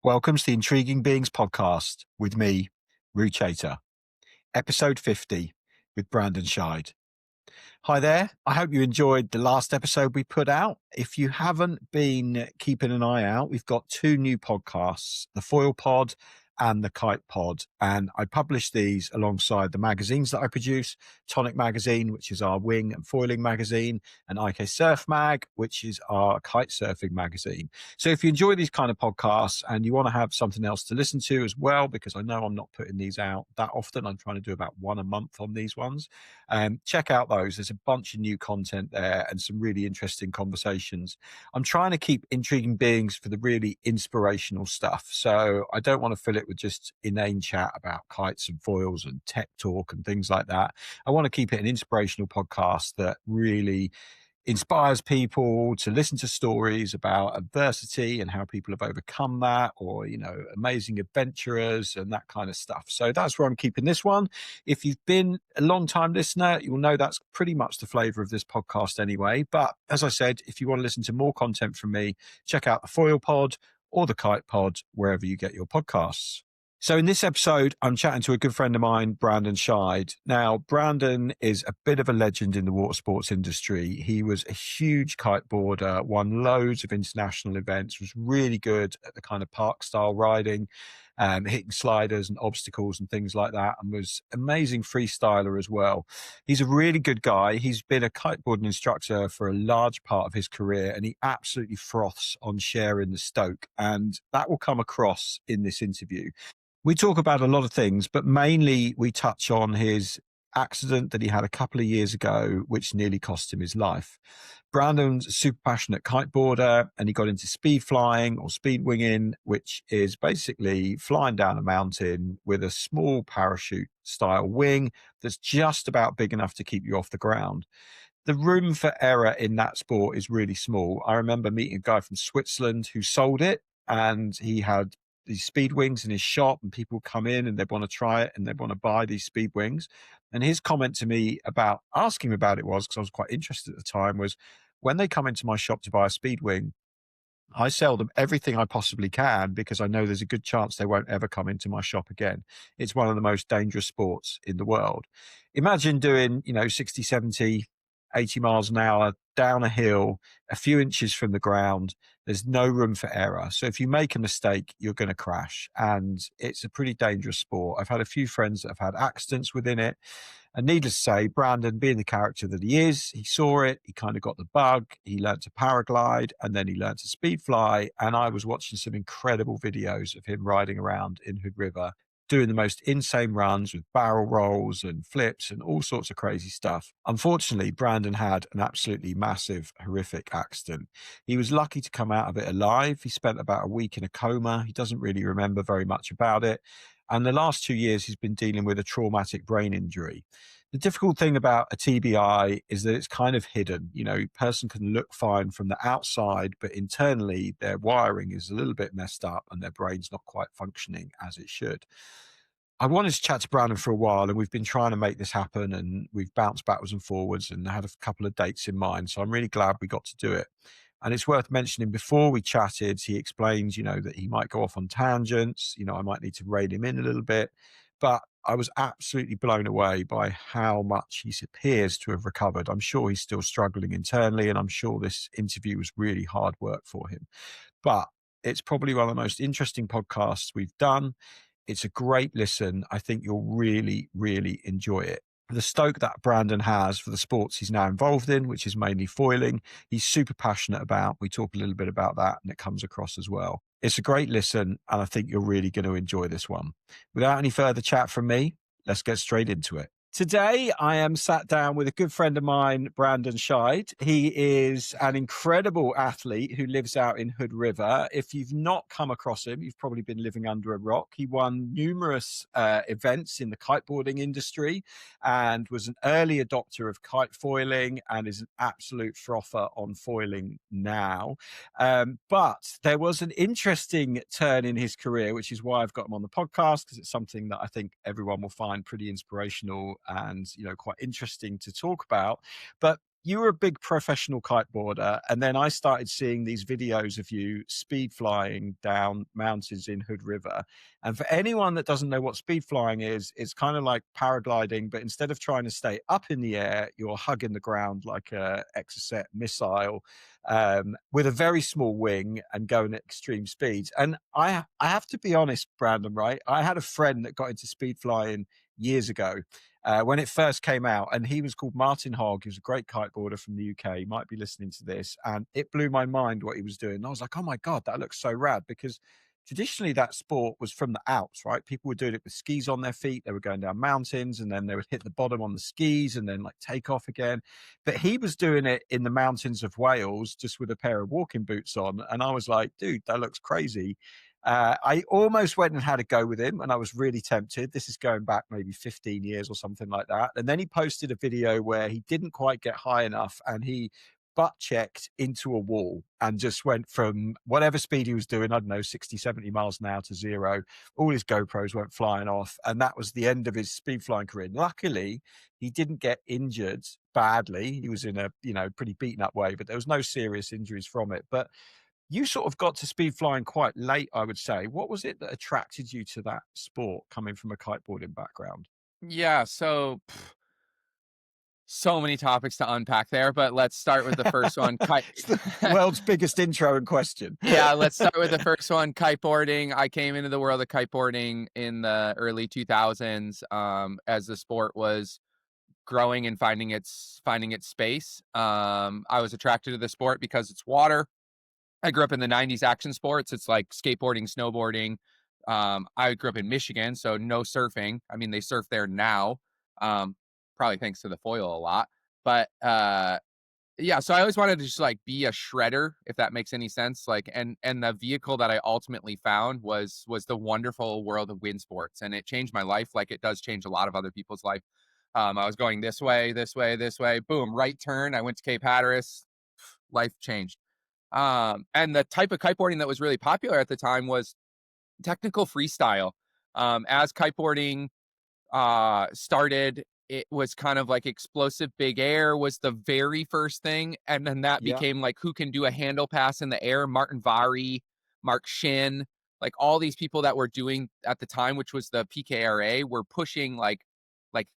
Welcome to the Intriguing Beings podcast with me, Rue Chater, episode 50 with Brandon Scheid. Hi there. I hope you enjoyed the last episode we put out. If you haven't been keeping an eye out, we've got two new podcasts, the Foil Pod and the Kite Pod. And I publish these alongside the magazines that I produce, Tonic Magazine, which is our wing and foiling magazine, and IK Surf Mag, which is our kite surfing magazine. So if you enjoy these kind of podcasts and you want to have something else to listen to as well, because I know I'm not putting these out that often, I'm trying to do about one a month on these ones. Check out those. There's a bunch of new content there and some really interesting conversations. I'm trying to keep Intriguing Beings for the really inspirational stuff. So I don't want to fill it with just inane chat about kites and foils and tech talk and things like that. I want to keep it an inspirational podcast that really inspires people to listen to stories about adversity and how people have overcome that, or amazing adventurers and that kind of stuff. So that's where I'm keeping this one. If you've been a long time listener, you'll know that's pretty much the flavor of this podcast anyway. But as I said, if you want to listen to more content from me, check out the Foil Pod or the Kite Pod wherever you get your podcasts. So in this episode, I'm chatting to a good friend of mine, Brandon Scheid. Now, Brandon is a bit of a legend in the water sports industry. He was a huge kiteboarder, won loads of international events, was really good at the kind of park style riding, hitting sliders and obstacles and things like that, and was amazing freestyler as well. He's a really good guy. He's been a kiteboarding instructor for a large part of his career, and he absolutely froths on sharing the stoke. And that will come across in this interview. We talk about a lot of things, but mainly we touch on his accident that he had a couple of years ago, which nearly cost him his life. Brandon's a super passionate kiteboarder, and he got into speed flying or speed winging, which is basically flying down a mountain with a small parachute style wing that's just about big enough to keep you off the ground. The room for error in that sport is really small. I remember meeting a guy from Switzerland who sold it, and he had these speed wings in his shop, and people come in and they want to try it and they want to buy these speed wings. And his comment to me about asking me about it was, because I was quite interested at the time, was when they come into my shop to buy a speed wing, I sell them everything I possibly can because I know there's a good chance they won't ever come into my shop again. It's one of the most dangerous sports in the world. Imagine doing, 60, 70, 80 miles an hour down a hill, a few inches from the ground. There's no room for error. So if you make a mistake, you're going to crash. And it's a pretty dangerous sport. I've had a few friends that have had accidents within it. And needless to say, Brandon, being the character that he is, he saw it, he kind of got the bug, he learned to paraglide, and then he learned to speed fly. And I was watching some incredible videos of him riding around in Hood River, doing the most insane runs with barrel rolls and flips and all sorts of crazy stuff. Unfortunately, Brandon had an absolutely massive, horrific accident. He was lucky to come out of it alive. He spent about a week in a coma. He doesn't really remember very much about it. And the last 2 years, he's been dealing with a traumatic brain injury. The difficult thing about a TBI is that it's kind of hidden. A person can look fine from the outside, but internally their wiring is a little bit messed up and their brain's not quite functioning as it should. I wanted to chat to Brandon for a while, and we've been trying to make this happen, and we've bounced backwards and forwards and had a couple of dates in mind. So I'm really glad we got to do it. And it's worth mentioning, before we chatted, he explains, that he might go off on tangents. I might need to rein him in a little bit. But I was absolutely blown away by how much he appears to have recovered. I'm sure he's still struggling internally, and I'm sure this interview was really hard work for him. But it's probably one of the most interesting podcasts we've done. It's a great listen. I think you'll really, really enjoy it. The stoke that Brandon has for the sports he's now involved in, which is mainly foiling, he's super passionate about. We talk a little bit about that, and it comes across as well. It's a great listen, and I think you're really going to enjoy this one. Without any further chat from me, let's get straight into it. Today, I am sat down with a good friend of mine, Brandon Scheid. He is an incredible athlete who lives out in Hood River. If you've not come across him, you've probably been living under a rock. He won numerous events in the kiteboarding industry and was an early adopter of kite foiling and is an absolute frother on foiling now. But there was an interesting turn in his career, which is why I've got him on the podcast, because it's something that I think everyone will find pretty inspirational and quite interesting to talk about. But you were a big professional kiteboarder, and then I started seeing these videos of you speed flying down mountains in Hood River. And for anyone that doesn't know what speed flying is, it's kind of like paragliding, but instead of trying to stay up in the air, you're hugging the ground like a Exocet missile, with a very small wing and going at extreme speeds. And I have to be honest, Brandon, right? I had a friend that got into speed flying years ago, when it first came out, and he was called Martin Hogg. He was a great kiteboarder from the UK. He might be listening to this, and it blew my mind what he was doing. And I was like, oh my God, that looks so rad, because traditionally that sport was from the Alps, right? People were doing it with skis on their feet. They were going down mountains, and then they would hit the bottom on the skis and then like take off again. But he was doing it in the mountains of Wales just with a pair of walking boots on. And I was like, dude, that looks crazy. I almost went and had a go with him, and I was really tempted. This is going back maybe 15 years or something like that. And then he posted a video where he didn't quite get high enough, and he butt checked into a wall and just went from whatever speed he was doing, I don't know, 60, 70 miles an hour to zero. All his GoPros went flying off, and that was the end of his speed flying career. Luckily, he didn't get injured badly. He was in a, pretty beaten up way, but there was no serious injuries from it. But you sort of got to speed flying quite late, I would say. What was it that attracted you to that sport coming from a kiteboarding background? Yeah, so many topics to unpack there, but let's start with the first one. It's the world's biggest intro and question. Yeah, let's start with the first one, kiteboarding. I came into the world of kiteboarding in the early 2000s, as the sport was growing and finding its space. I was attracted to the sport because it's water. I grew up in the 90s action sports. It's like skateboarding, snowboarding. I grew up in Michigan, so no surfing. I mean, they surf there now, um, probably thanks to the foil a lot. But yeah, so I always wanted to just like be a shredder, if that makes any sense. Like, and the vehicle that I ultimately found was the wonderful world of wind sports, and it changed my life, like it does change a lot of other people's life. I was going this way, this way, this way, boom, right turn. I went to Cape Hatteras, life changed. And the type of kiteboarding that was really popular at the time was technical freestyle. As kiteboarding started, it was kind of like explosive big air was the very first thing, and then that Yeah. became like who can do a handle pass in the air. Martin Vari, Mark Shin, like all these people that were doing at the time, which was the PKRA, were pushing like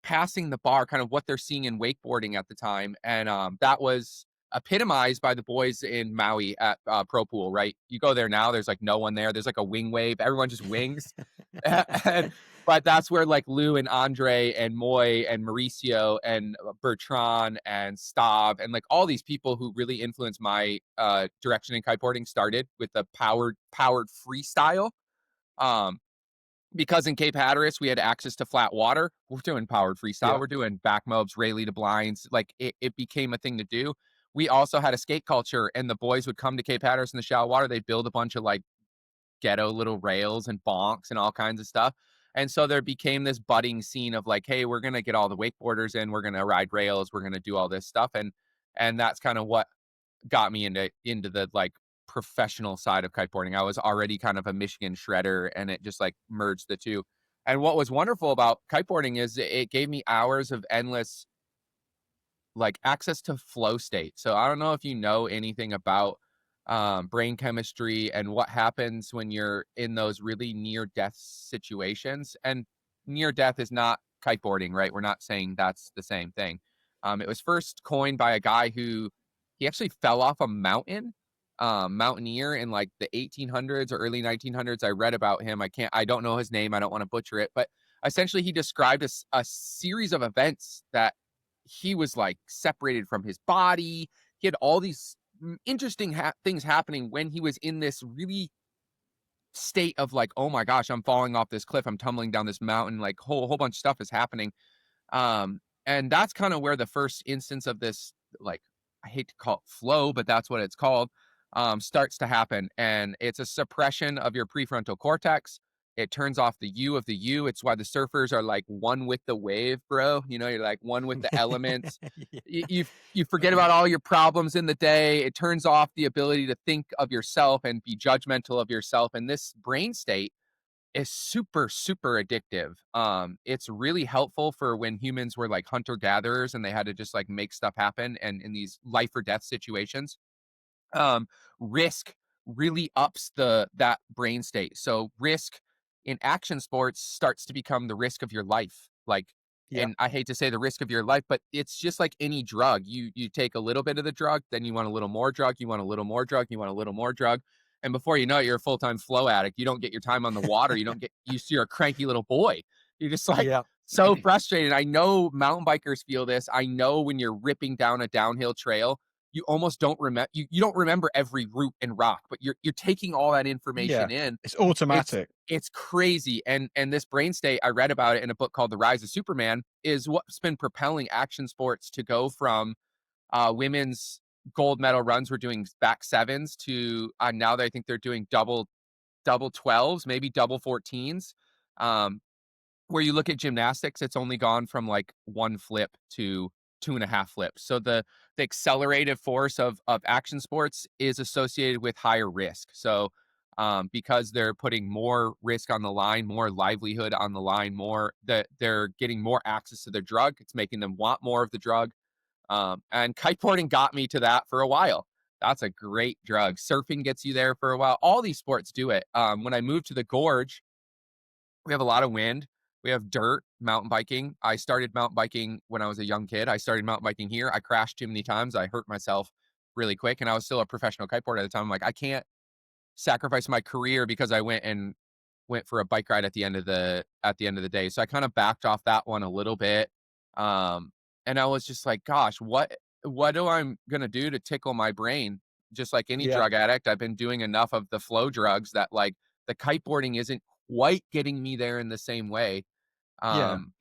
passing the bar, kind of what they're seeing in wakeboarding at the time, and that was epitomized by the boys in Maui at Pro Pool. Right, you go there now, there's like no one there. There's like a wing wave. Everyone just wings. and but that's where like Lou and Andre and Moy and Mauricio and Bertrand and Stav and like all these people who really influenced my direction in kiteboarding started with the powered freestyle. Um, because in Cape Hatteras we had access to flat water. We're doing powered freestyle. Yeah. We're doing back mobs, Rayleigh to blinds. Like it became a thing to do. We also had a skate culture, and the boys would come to Cape Hatteras in the shallow water. They'd build a bunch of like ghetto little rails and bonks and all kinds of stuff. And so there became this budding scene of like, hey, we're gonna get all the wakeboarders in, we're gonna ride rails, we're gonna do all this stuff. And that's kind of what got me into the like professional side of kiteboarding. I was already kind of a Michigan shredder, and it just like merged the two. And what was wonderful about kiteboarding is it gave me hours of endless like access to flow state. So I don't know if you know anything about brain chemistry and what happens when you're in those really near death situations. And near death is not kiteboarding, right? We're not saying that's the same thing. It was first coined by a guy who he actually fell off a mountain, mountaineer in like the 1800s or early 1900s. I read about him. I don't know his name. I don't want to butcher it, but essentially he described a series of events that he was like separated from his body. He had all these interesting things happening when he was in this really state of like, oh my gosh, I'm falling off this cliff, I'm tumbling down this mountain, like whole bunch of stuff is happening. And that's kind of where the first instance of this, like, I hate to call it flow, but that's what it's called, starts to happen. And it's a suppression of your prefrontal cortex. It turns off the you of the you. It's why the surfers are like one with the wave, bro. You know, you're like one with the elements. Yeah. You forget about all your problems in the day. It turns off the ability to think of yourself and be judgmental of yourself. And this brain state is super, super addictive. It's really helpful for when humans were like hunter gatherers and they had to just like make stuff happen and in these life or death situations. um, Risk really ups that brain state. So risk in action sports starts to become the risk of your life. Like, Yeah. and I hate to say the risk of your life, but it's just like any drug. You take a little bit of the drug, then you want a little more drug, you want a little more drug, you want a little more drug. And before you know it, you're a full-time flow addict. You don't get your time on the water. You don't get used to, you're a cranky little boy. You're just like Yeah. so frustrated. I know mountain bikers feel this. I know when you're ripping down a downhill trail, you almost don't remember you don't remember every root and rock, but you're taking all that Yeah. information in. It's It's automatic. it's crazy. And this brain state, I read about it in a book called The Rise of Superman, is what's been propelling action sports to go from women's gold medal runs were doing back sevens to now that I think they're doing double 12s, maybe double 14s. Um, where you look at gymnastics, it's only gone from like one flip to two and a half flips. So the accelerative force of action sports is associated with higher risk. So because they're putting more risk on the line, more livelihood on the line, more that they're getting more access to the drug, it's making them want more of the drug. And kiteboarding got me to that for a while. That's a great drug. Surfing gets you there for a while. All these sports do it. When I moved to the gorge, we have a lot of wind. We have dirt, mountain biking. I started mountain biking when I was a young kid. I started mountain biking here. I crashed too many times. I hurt myself really quick, and I was still a professional kiteboarder at the time. I'm like, I can't sacrifice my career because I went for a bike ride at the end of the day. So I kind of backed off that one a little bit. Um, and I was just like, gosh, what do I'm gonna do to tickle my brain? Just like any Yeah. drug addict, I've been doing enough of the flow drugs that like the kiteboarding isn't quite getting me there in the same way. Yeah. Um,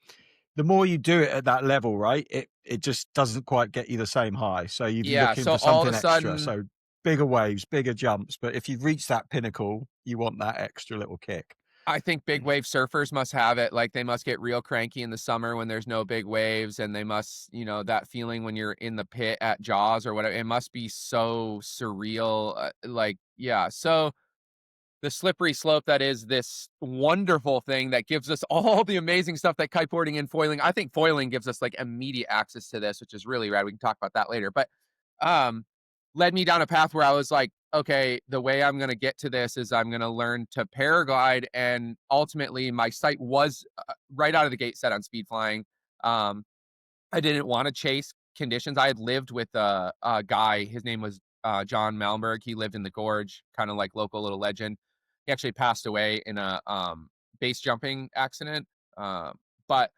The more you do it at that level, right, it just doesn't quite get you the same high. So you're yeah, looking so for all of something a extra. sudden So bigger waves, bigger jumps. But if you've reached that pinnacle, you want that extra little kick. I think big wave surfers must have it, like, they must get real cranky in the summer when there's no big waves, and they must that feeling when you're in the pit at Jaws or whatever, it must be so surreal, like, yeah, so the slippery slope that is this wonderful thing that gives us all the amazing stuff that kiteboarding and foiling. I think foiling gives us like immediate access to this, which is really rad. We can talk about that later. But um led me down a path where I was like, okay, the way I'm going to get to this is I'm going to learn to paraglide. And ultimately, my sight was right out of the gate set on speed flying. Um, I didn't want to chase conditions. I had lived with a guy. His name was John Malmberg. He lived in the gorge, kind of like local little legend. He actually passed away in a base jumping accident. But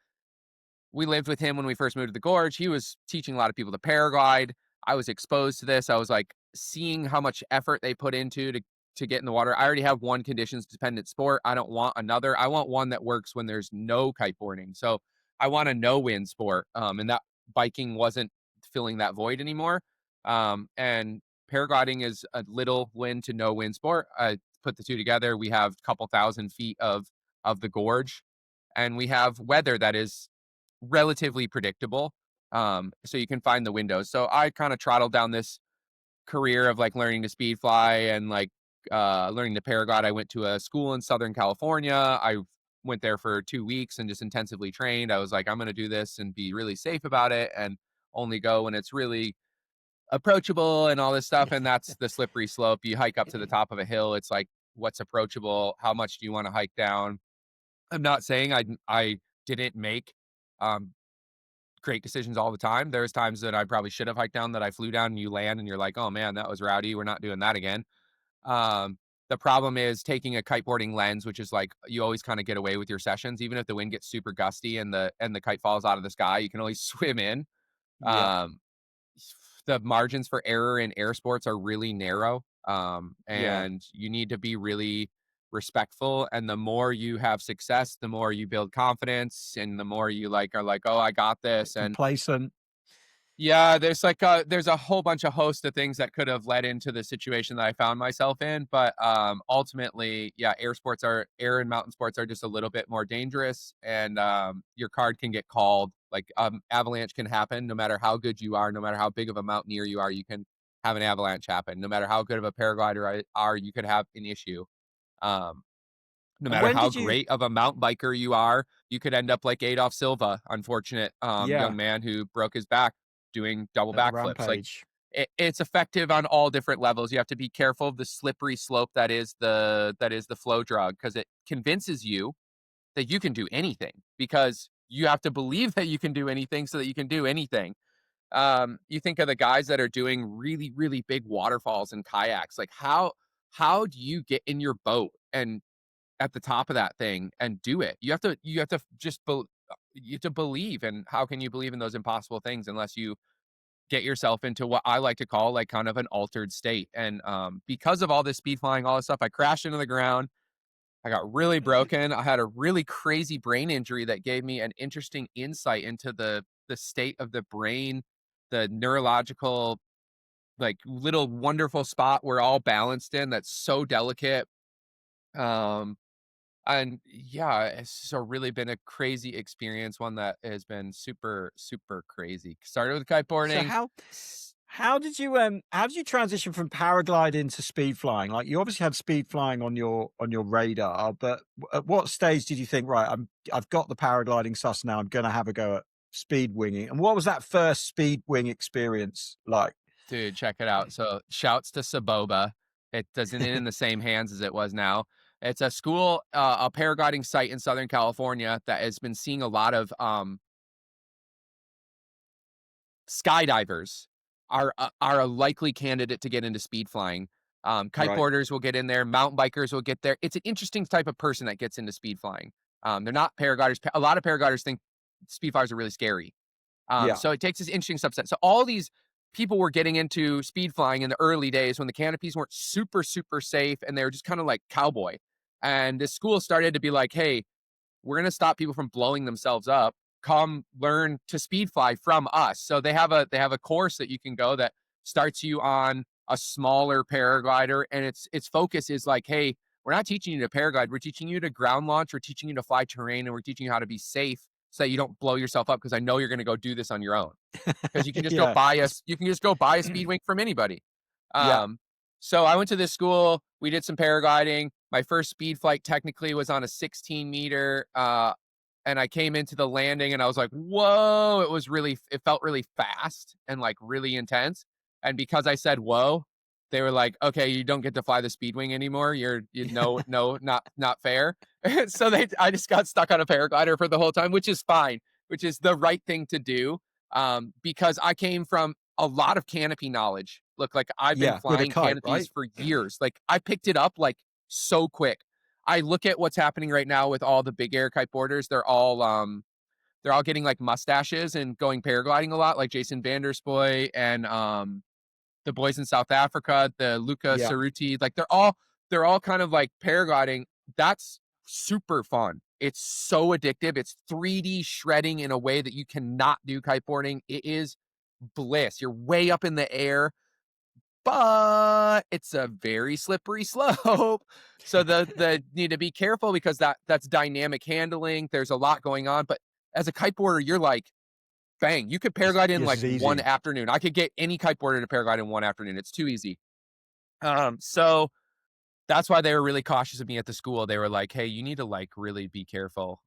we lived with him when we first moved to the gorge. He was teaching a lot of people to paraglide. I was exposed to this. I was like seeing how much effort they put into to get in the water. I already have one conditions dependent sport. I don't want another. I want one that works when there's no kiteboarding. So I want a no wind sport. And that biking wasn't filling that void anymore. And paragliding is a little wind to no wind sport. I put the two together. We have a couple thousand feet of the gorge, and we have weather that is relatively predictable. So you can find the windows. So I kind of trottled down this career of like learning to speed fly and like learning to paraglide. I went to a school in Southern California. I went there for 2 weeks and just intensively trained. I was like, I'm going to do this and be really safe about it and only go when it's really approachable and all this stuff. And that's the slippery slope. You hike up to the top of a hill. It's like, what's approachable? How much do you want to hike down? I'm not saying I didn't make um, great decisions all the time. There's times that I probably should have hiked down that I flew down and you land and you're like, oh man, that was rowdy. We're not doing that again. Um, the problem is taking a kiteboarding lens, which is like you always kind of get away with your sessions, even if the wind gets super gusty and the kite falls out of the sky, you can always swim in. Yeah. Um, the margins for error in air sports are really narrow. Yeah. And you need to be really respectful. And the more you have success, the more you build confidence and the more you like are like, oh, I got this. Bit And complacent. yeah, there's a whole bunch of host of things that could have led into the situation that I found myself in, but ultimately, yeah, air and mountain sports are just a little bit more dangerous, and your card can get called. Like avalanche can happen, no matter how good you are, no matter how big of a mountaineer you are, you can have an avalanche happen. No matter how good of a paraglider are, you could have an issue. Um, No And matter when how did you? great of a mountain biker you are, you could end up like Adolf Silva, unfortunate Yeah, young man who broke his back doing double at the backflips. Like rampage. it's effective on all different levels. You have to be careful of the slippery slope that is the flow drug, because it convinces you that you can do anything, because you have to believe that you can do anything so that you can do anything. You think of the guys that are doing really, really big waterfalls and kayaks. Like how do you get in your boat and at the top of that thing and do it? You have to you have to believe. And how can you believe in those impossible things unless you get yourself into what I like to call like kind of an altered state? And because of all this speed flying, all this stuff, I crashed into the ground. I got really broken. I had a really crazy brain injury that gave me an interesting insight into the state of the brain, the neurological, like little wonderful spot we're all balanced in that's so delicate. Um, and yeah, it's so really been a crazy experience, one that has been super, super crazy. Started with So kiteboarding. how s- how did you transition from paragliding to speed flying? Like you obviously had speed flying on your radar, but at what stage did you think, right, I've got the paragliding sus now, I'm going to have a go at speed winging? And what was that first speed wing experience like? Dude, check it out. So shouts to Saboba. It doesn't in the same hands as it was now. It's a school, a paragliding site in Southern California that has been seeing a lot of skydivers are a likely candidate to get into speed flying. Right. Kiteboarders will get in there. Mountain bikers will get there. It's an interesting type of person that gets into speed flying. They're not paragliders. A lot of paragliders think speed flyers are really scary. Yeah. So it takes this interesting subset. So all these people were getting into speed flying in the early days when the canopies weren't super, super safe and they were just kind of like cowboy. And the school started to be like, hey, we're going to stop people from blowing themselves up. Come learn to speed fly from us. So they have a course that you can go that starts you on a smaller paraglider, and its focus is like, hey, we're not teaching you to paraglide. We're teaching you to ground launch. We're teaching you to fly terrain, and we're teaching you how to be safe so that you don't blow yourself up. Because I know you're going to go do this on your own. Because you can just go Yeah. buy It's you can just go buy a speed wing from anybody. yeah. Um, so I went to this school. We did some paragliding. My first speed flight technically was on a 16-meter. And I came into the landing and I was like, whoa, it felt really fast and like really intense. And because I said, whoa, they were like, okay, you don't get to fly the speed wing anymore. No, not fair. So I just got stuck on a paraglider for the whole time, which is fine, which is the right thing to do. Because I came from a lot of canopy knowledge. Look, like I've been Yeah, with a flying kite, canopies right? for years. Like I picked it up like so quick. I look at what's happening right now with all the big air kiteboarders. They're all getting like mustaches and going paragliding a lot, like Jason Vanderspoy and the boys in South Africa, the Luca Yeah. Cerruti. Like they're all kind of like paragliding. That's super fun. It's so addictive. It's 3D shredding in a way that you cannot do kiteboarding. It is bliss. You're way up in the air, but it's a very slippery slope. So the need to be careful because that's dynamic handling. There's a lot going on. But as a kiteboarder, you're like, bang, you could paraglide in This like is one easy. afternoon. I could get any kiteboarder to paraglide in one afternoon. It's too easy. So that's why they were really cautious of me at the school. They were like, "Hey, you need to like really be careful,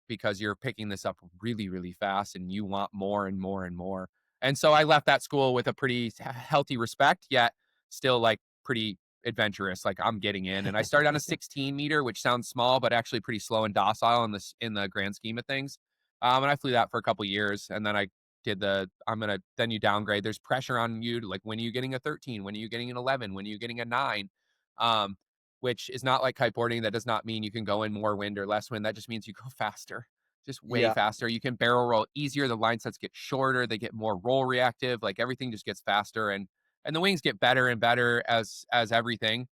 because you're picking this up really, really fast, and you want more and more and more." And so I left that school with a pretty healthy respect, yet still like pretty adventurous. Like I'm getting in, and I started on a 16 meter, which sounds small, but actually pretty slow and docile in the grand scheme of things. And I flew that for a couple years, and then I did then you downgrade. There's pressure on you to like, when are you getting a 13? When are you getting an 11? When are you getting a 9? um, which is not like kiteboarding. That does not mean you can go in more wind or less wind. That just means you go faster, just way Yeah. faster. You can barrel roll easier. The line sets get shorter. They get more roll reactive. Like everything just gets faster, and the wings get better and better as everything.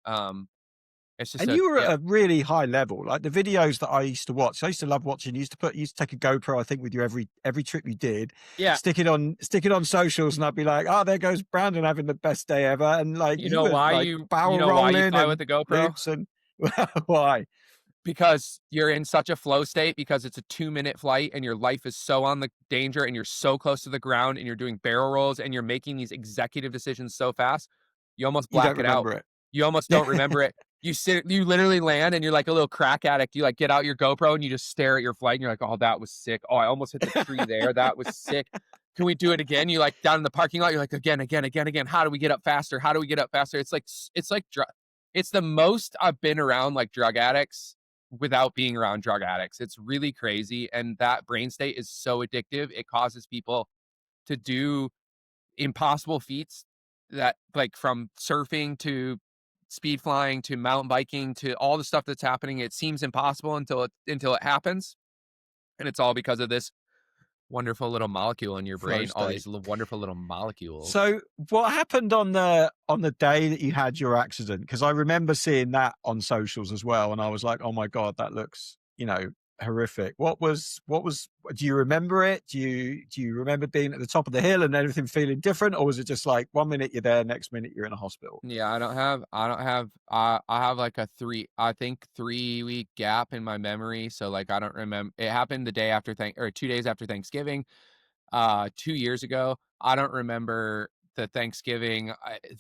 It's just And a you were yeah, at a really high level. Like the videos that I used to watch, I used to love watching. You used to take a GoPro, I think, with you every trip you did, yeah. stick it on socials, and I'd be like, "Oh, there goes Brandon having the best day ever." And like You you know were why like you barrel know why you rolling fly with and the GoPro? flips and why? Because you're in such a flow state, because it's a 2-minute flight and your life is so on the danger and you're so close to the ground and you're doing barrel rolls and you're making these executive decisions so fast, you almost You don't black it out. remember it. You almost don't remember it. you literally land and you're like a little crack addict. You like get out your GoPro and you just stare at your flight and you're like, oh, that was sick. Oh, I almost hit the tree there. That was sick. Can we do it again? You like down in the parking lot. You're like, again, again, again, again. How do we get up faster? How do we get up faster? It's the most I've been around like drug addicts without being around drug addicts. It's really crazy. And that brain state is so addictive. It causes people to do impossible feats that like from surfing to speed flying to mountain biking to all the stuff that's happening. It seems impossible until it happens. And it's all because of this wonderful little molecule in your Flow brain, all state. these wonderful little molecules. So what happened on the day that you had your accident? Because I remember seeing that on socials as well, and I was like, oh my God, that looks, horrific. Do you remember it? Do you remember being at the top of the hill and everything feeling different? Or was it just like 1 minute you're there, next minute you're in a hospital? Yeah, I have like a 3-week gap in my memory. So like I don't remember. It happened the day after 2 days after Thanksgiving, 2 years ago. I don't remember the Thanksgiving.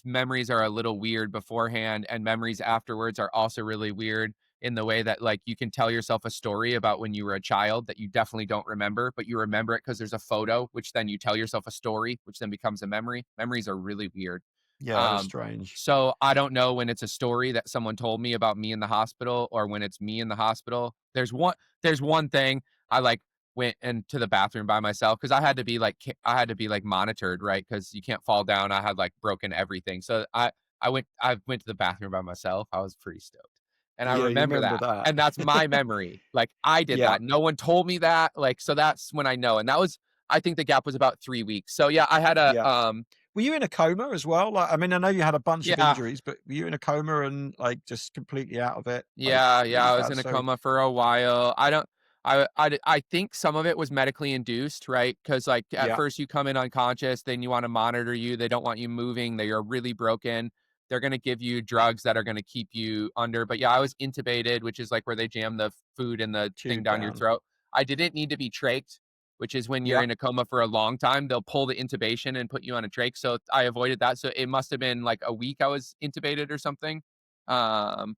Memories are a little weird beforehand, and memories afterwards are also really weird in the way that like you can tell yourself a story about when you were a child that you definitely don't remember, but you remember it because there's a photo, which then you tell yourself a story, which then becomes a memory. Memories are really weird. Yeah, that is Um, strange. so I don't know when it's a story that someone told me about me in the hospital or when it's me in the hospital. There's one thing I like went into the bathroom by myself because I had to be like monitored, right? Because you can't fall down. I had like broken everything. So I went to the bathroom by myself. I was pretty stoked. And I Yeah, you remember remember that. that. And that's my memory. Like I did Yeah, that. No one told me that. Like, so that's when I know. And that was I think the gap was about 3 weeks. So yeah, I had a yeah. Were you in a coma as well? Like, I mean, I know you had a bunch of yeah. injuries, but were you in a coma and like just completely out of it? Like Yeah, yeah, really I was bad? in a So coma for a while. I don't I think some of it was medically induced, right? Because like, at yeah, first you come in unconscious, then you wanna monitor you, they don't want you moving, they are really broken. They're gonna give you drugs that are gonna keep you under, but yeah, I was intubated, which is, like, where they jam the food and the thing tube down your down. throat. I didn't need to be trached, which is when you're Yeah, in a coma for a long time, they'll pull the intubation and put you on a trach, so I avoided that, so it must have been, like, a week I was intubated or something. Um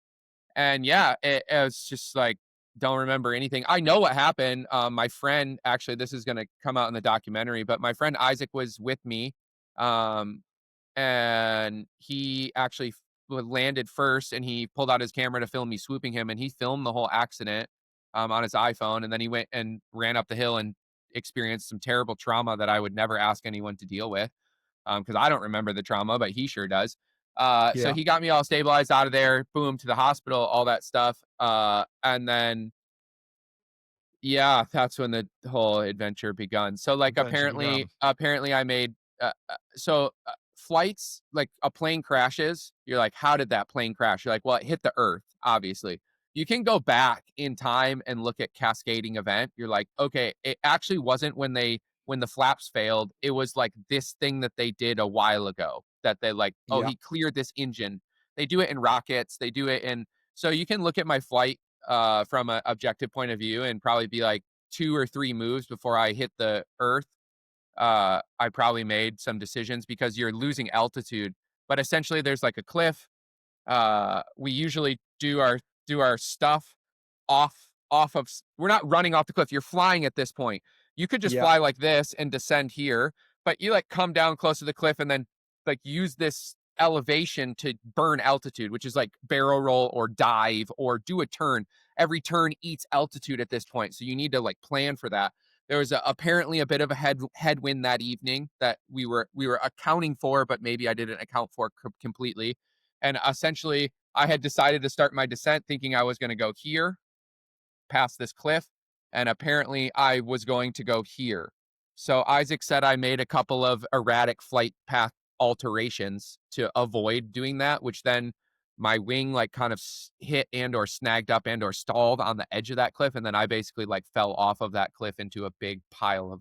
and yeah, it was just like, don't remember anything. I know what happened. My friend, actually, this is going to come out in the documentary, but my friend Isaac was with me. Um, and he actually landed first and he pulled out his camera to film me swooping him and he filmed the whole accident on his iPhone. And then he went and ran up the hill and experienced some terrible trauma that I would never ask anyone to deal with because I don't remember the trauma, but he sure does. So yeah. he got me all stabilized out of there, boom, to the hospital, all that stuff. And then, yeah, that's when the whole adventure begun. So, like, Adventure apparently, begun. apparently, I made flights, like a plane crashes. You're like, how did that plane crash? You're like, well, it hit the earth, obviously. You can go back in time and look at cascading event. You're like, okay, it actually wasn't when the flaps failed. It was like this thing that they did a while ago that they like, oh, Yeah, he cleared this engine. They do it in rockets. They do it in so you can look at my flight from an objective point of view and probably be like 2 or 3 moves before I hit the earth. I probably made some decisions because you're losing altitude. But essentially, there's like a cliff. We usually do our stuff off of. We're not running off the cliff. You're flying at this point. You could just yeah, fly like this and descend here, but you like come down close to the cliff and then like use this elevation to burn altitude, which is like barrel roll or dive or do a turn. Every turn eats altitude at this point, so you need to like plan for that. There was apparently a bit of a headwind that evening that we were accounting for, but maybe I didn't account for completely. And essentially, I had decided to start my descent thinking I was going to go here past this cliff, and apparently I was going to go here. So Isaac said I made a couple of erratic flight path alterations to avoid doing that, which then my wing like kind of hit and or snagged up and or stalled on the edge of that cliff, and then I basically like fell off of that cliff into a big pile of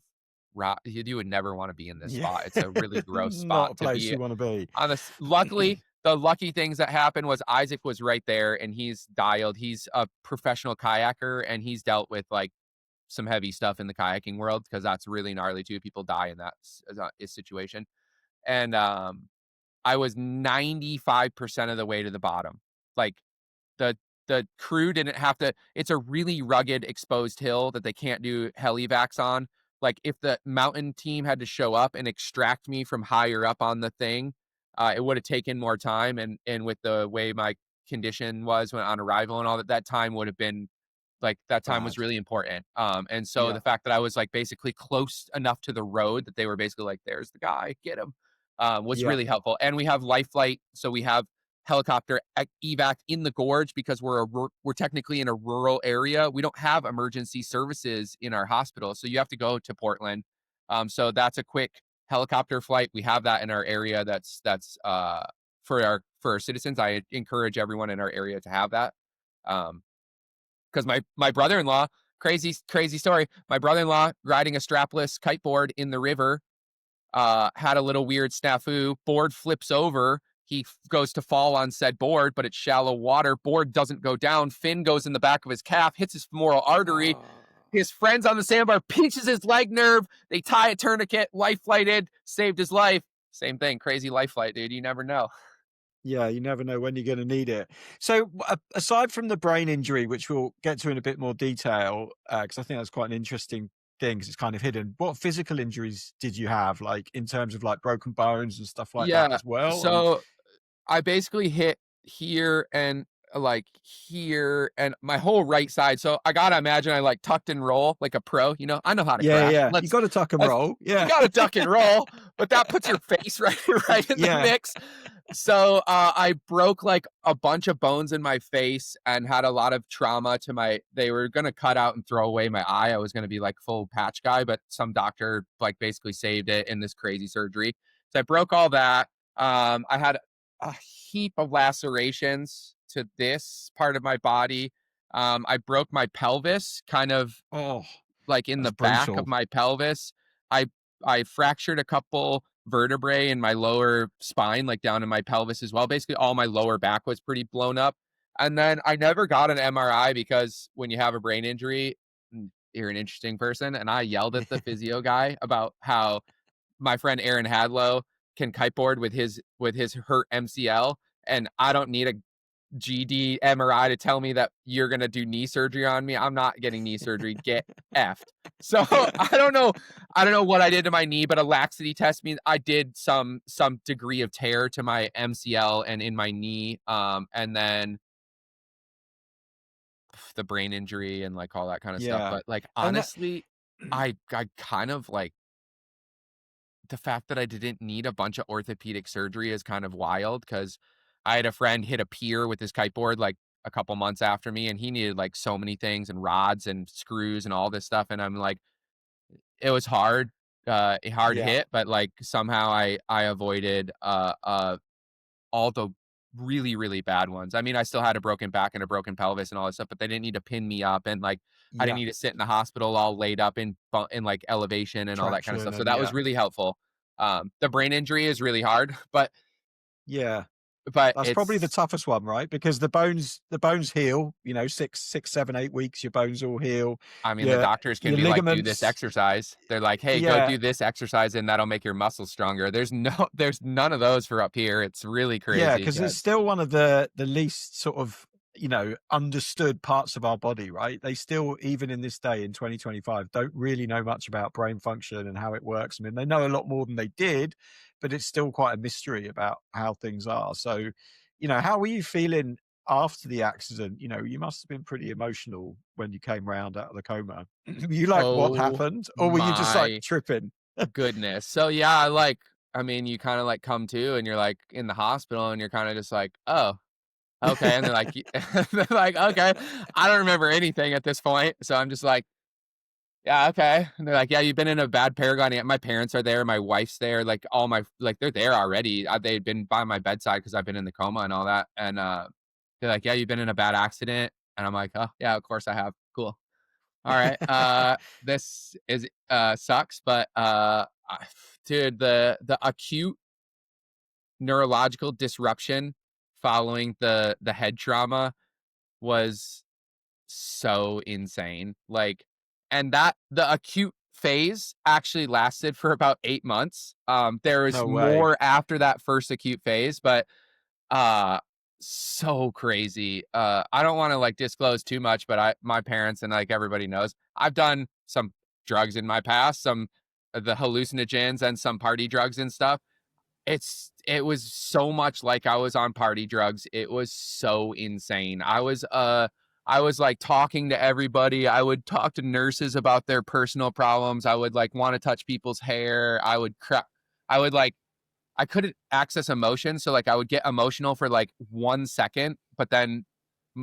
rock. You would never want to be in this yeah. spot. It's a really gross Not spot a to place be you want to be. on this. Luckily, the lucky things that happened was Isaac was right there and he's dialed. He's a professional kayaker and he's dealt with like some heavy stuff in the kayaking world because that's really gnarly too. People die in that situation. And I was 95% of the way to the bottom. Like the the crew didn't have to. It's a really rugged, exposed hill that they can't do helivacs on. Like, if the mountain team had to show up and extract me from higher up on the thing, it would have taken more time, and with the way my condition was when on arrival and all that, that time would have been like, that time was Bad. really important. And so Yeah. the fact that I was like basically close enough to the road that they were basically like, "There's the guy, get him," was Yeah. really helpful. And we have life flight, so we have helicopter evac in the gorge because we're technically in a rural area. We don't have emergency services in our hospital, so you have to go to Portland. So that's a quick helicopter flight. We have that in our area. That's for our citizens. I encourage everyone in our area to have that. Um, because my brother-in-law, crazy story. My brother-in-law riding a strapless kiteboard in the river, had a little weird snafu. Board flips over. He goes to fall on said board, but it's shallow water. Board doesn't go down. Fin goes in the back of his calf, hits his femoral artery. Oh. His friends on the sandbar pinches his leg nerve. They tie a tourniquet, life flighted, saved his life. Same thing, crazy life flight, dude. You never know. Yeah, you never know when you're going to need it. So, aside from the brain injury, which we'll get to in a bit more detail, because I think that's quite an interesting thing, because it's kind of hidden. What physical injuries did you have, like in terms of like broken bones and stuff like that Yeah. as well? And So I basically hit here and like here and my whole right side. So I gotta imagine I like tucked and roll like a pro. I know how to yeah, crash. yeah, you got to tuck and Let's roll. you Yeah, gotta duck and roll, but that puts your face right in the yeah, mix. So I broke like a bunch of bones in my face and had a lot of trauma to my. They were gonna cut out and throw away my eye. I was gonna be like full patch guy, but some doctor like basically saved it in this crazy surgery. So I broke all that. I had a heap of lacerations to this part of my body. I broke my pelvis, kind of oh, like in that's the back of brutal. my pelvis. I I fractured a couple vertebrae in my lower spine, like down in my pelvis as well. Basically, all my lower back was pretty blown up. And then I never got an MRI because when you have a brain injury, you're an interesting person. And I yelled at the physio guy about how my friend Aaron Hadlow can kiteboard with his hurt MCL, and I don't need a GD MRI to tell me that you're gonna do knee surgery on me. I'm not getting knee surgery. Get effed. So I don't know what I did to my knee, but a laxity test means I did some degree of tear to my MCL and in my knee. And then the brain injury and like all that kind of stuff. Yeah, But like and that, honestly, I kind of like the fact that I didn't need a bunch of orthopedic surgery is kind of wild because I had a friend hit a pier with his kiteboard like a couple months after me, and he needed like so many things and rods and screws and all this stuff. And I'm like, it was hard, a hard yeah, hit, but like somehow I avoided all the really bad ones. I mean, I still had a broken back and a broken pelvis and all this stuff, but they didn't need to pin me up and like I didn't yeah, need to sit in the hospital all laid up in like elevation and all that kind of traction stuff. So and that was yeah, really helpful. The brain injury is really hard, yeah. but That's probably the it's toughest one, right? Because the bones heal, 6, 7, 8 weeks, your bones all heal. I mean, the Your doctors can your be like, do this ligaments, exercise. They're like, hey, go yeah, do this exercise and that'll make your muscles stronger. There's none of those for up here. It's really yeah, crazy. because it's still one of the least sort of, understood parts of our body, right? They still, even in this day in 2025, don't really know much about brain function and how it works. I mean, they know a lot more than they did, but it's still quite a mystery about how things are. So, how were you feeling after the accident? You must have been pretty emotional when you came round out of the coma. Were you like, what Oh happened? Or were you just like my tripping? goodness. So yeah, like I mean, you kind of like come to and you're like in the hospital and you're kind of just like, oh, okay. And they're like, they're like, okay, I don't remember anything at this point. So I'm just like, yeah, okay. And they're like, yeah, you've been in a bad paragon. My parents are there. My wife's there. Like all my, like they're there already. They'd been by my bedside because I've been in the coma and all that. And they're like, yeah, you've been in a bad accident. And I'm like, oh yeah, of course I have. Cool. All right. This is sucks, but dude, the acute neurological disruption following the head trauma was so insane. Like, and that the acute phase actually lasted for about 8 months. There was No way. more after that first acute phase, but uh so crazy. I don't want to like disclose too much, but my parents and like everybody knows, I've done some drugs in my past, some of the hallucinogens and some party drugs and stuff. It was so much like I was on party drugs. It was so insane. I was like talking to everybody. I would talk to nurses about their personal problems. I would like want to touch people's hair. I would like I couldn't access emotion. So like I would get emotional for like 1 second, but then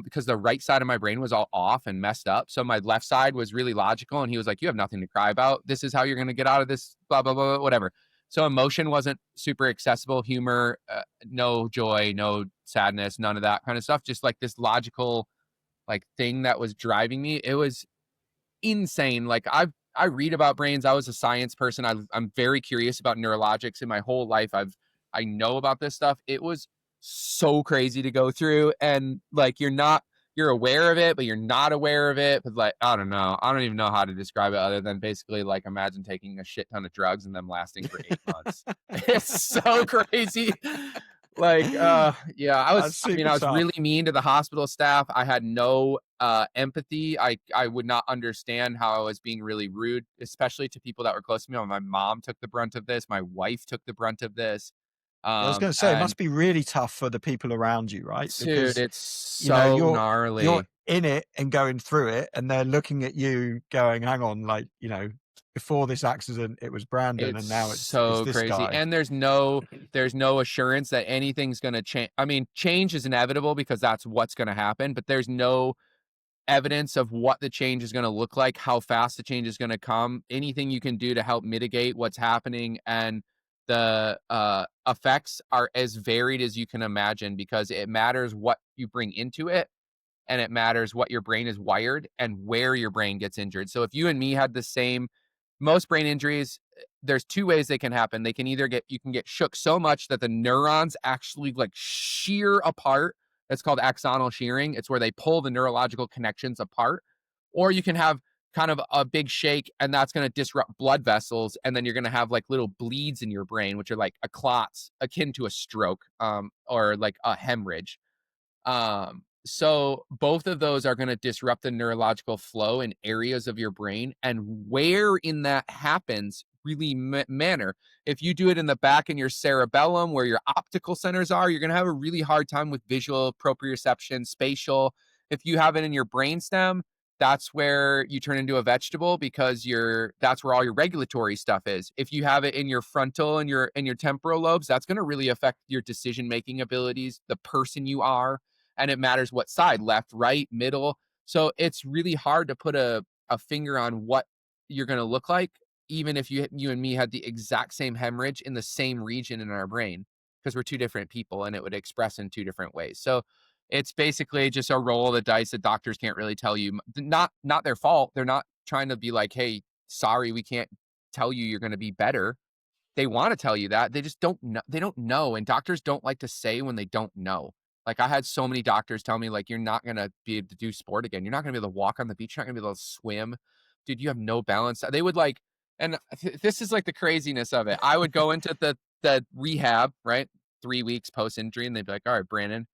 because the right side of my brain was all off and messed up. So my left side was really logical. And he was like, you have nothing to cry about. This is how you're going to get out of this, blah, blah, blah, whatever. So emotion wasn't super accessible. Humor, no joy, no sadness, none of that kind of stuff. Just like this logical like thing that was driving me. It was insane. Like I read about brains. I was a science person. I'm very curious about neurologics in my whole life. I know about this stuff. It was so crazy to go through, and like you're aware of it, but you're not aware of it. But like I don't know. I don't even know how to describe it other than basically like imagine taking a shit ton of drugs and them lasting for 8 months. It's so crazy. Like, yeah, That's I mean, super I was tough. really mean to the hospital staff. I had no empathy. I would not understand how I was being really rude, especially to people that were close to me. My mom took the brunt of this. My wife took the brunt of this. Yeah, I was going to say it And must be really tough for the people around you, right? dude, Because it's you know so you're gnarly. in it and going through it, and they're looking at you, going, "Hang on, like before this accident, it was Brandon, It's and now it's so this crazy. guy." And there's no assurance that anything's going to change. I mean, change is inevitable because that's what's going to happen, but there's no evidence of what the change is going to look like, how fast the change is going to come, anything you can do to help mitigate what's happening. And the effects are as varied as you can imagine because it matters what you bring into it and it matters what your brain is wired and where your brain gets injured. So if you and me had the same, most brain injuries, there's two ways they can happen. They can either you can get shook so much that the neurons actually like shear apart. That's called axonal shearing. It's where they pull the neurological connections apart. Or you can have kind of a big shake and that's going to disrupt blood vessels. And then you're going to have like little bleeds in your brain, which are like a clots akin to a stroke or like a hemorrhage. So both of those are going to disrupt the neurological flow in areas of your brain, and where in that happens really matter. If you do it in the back in your cerebellum where your optical centers are, you're going to have a really hard time with visual, proprioception, spatial. If you have it in your brainstem, that's where you turn into a vegetable because that's where all your regulatory stuff is. If you have it in your frontal and your temporal lobes, that's going to really affect your decision making abilities, the person you are, and it matters what side, left, right, middle. So it's really hard to put a finger on what you're going to look like, even if you and me had the exact same hemorrhage in the same region in our brain, because we're two different people and it would express in two different ways. So it's basically just a roll of the dice that doctors can't really tell you. Not their fault. They're not trying to be like, hey, sorry, we can't tell you you're going to be better. They wanna tell you that, they just don't know, and doctors don't like to say when they don't know. Like, I had so many doctors tell me, like, "You're not gonna be able to do sport again. You're not gonna be able to walk on the beach. You're not gonna be able to swim. Dude, you have no balance." They would, like and this is, like, the craziness of it. I would go into the rehab, right? 3 weeks post-injury, and they'd be like, "Alright, Brandon,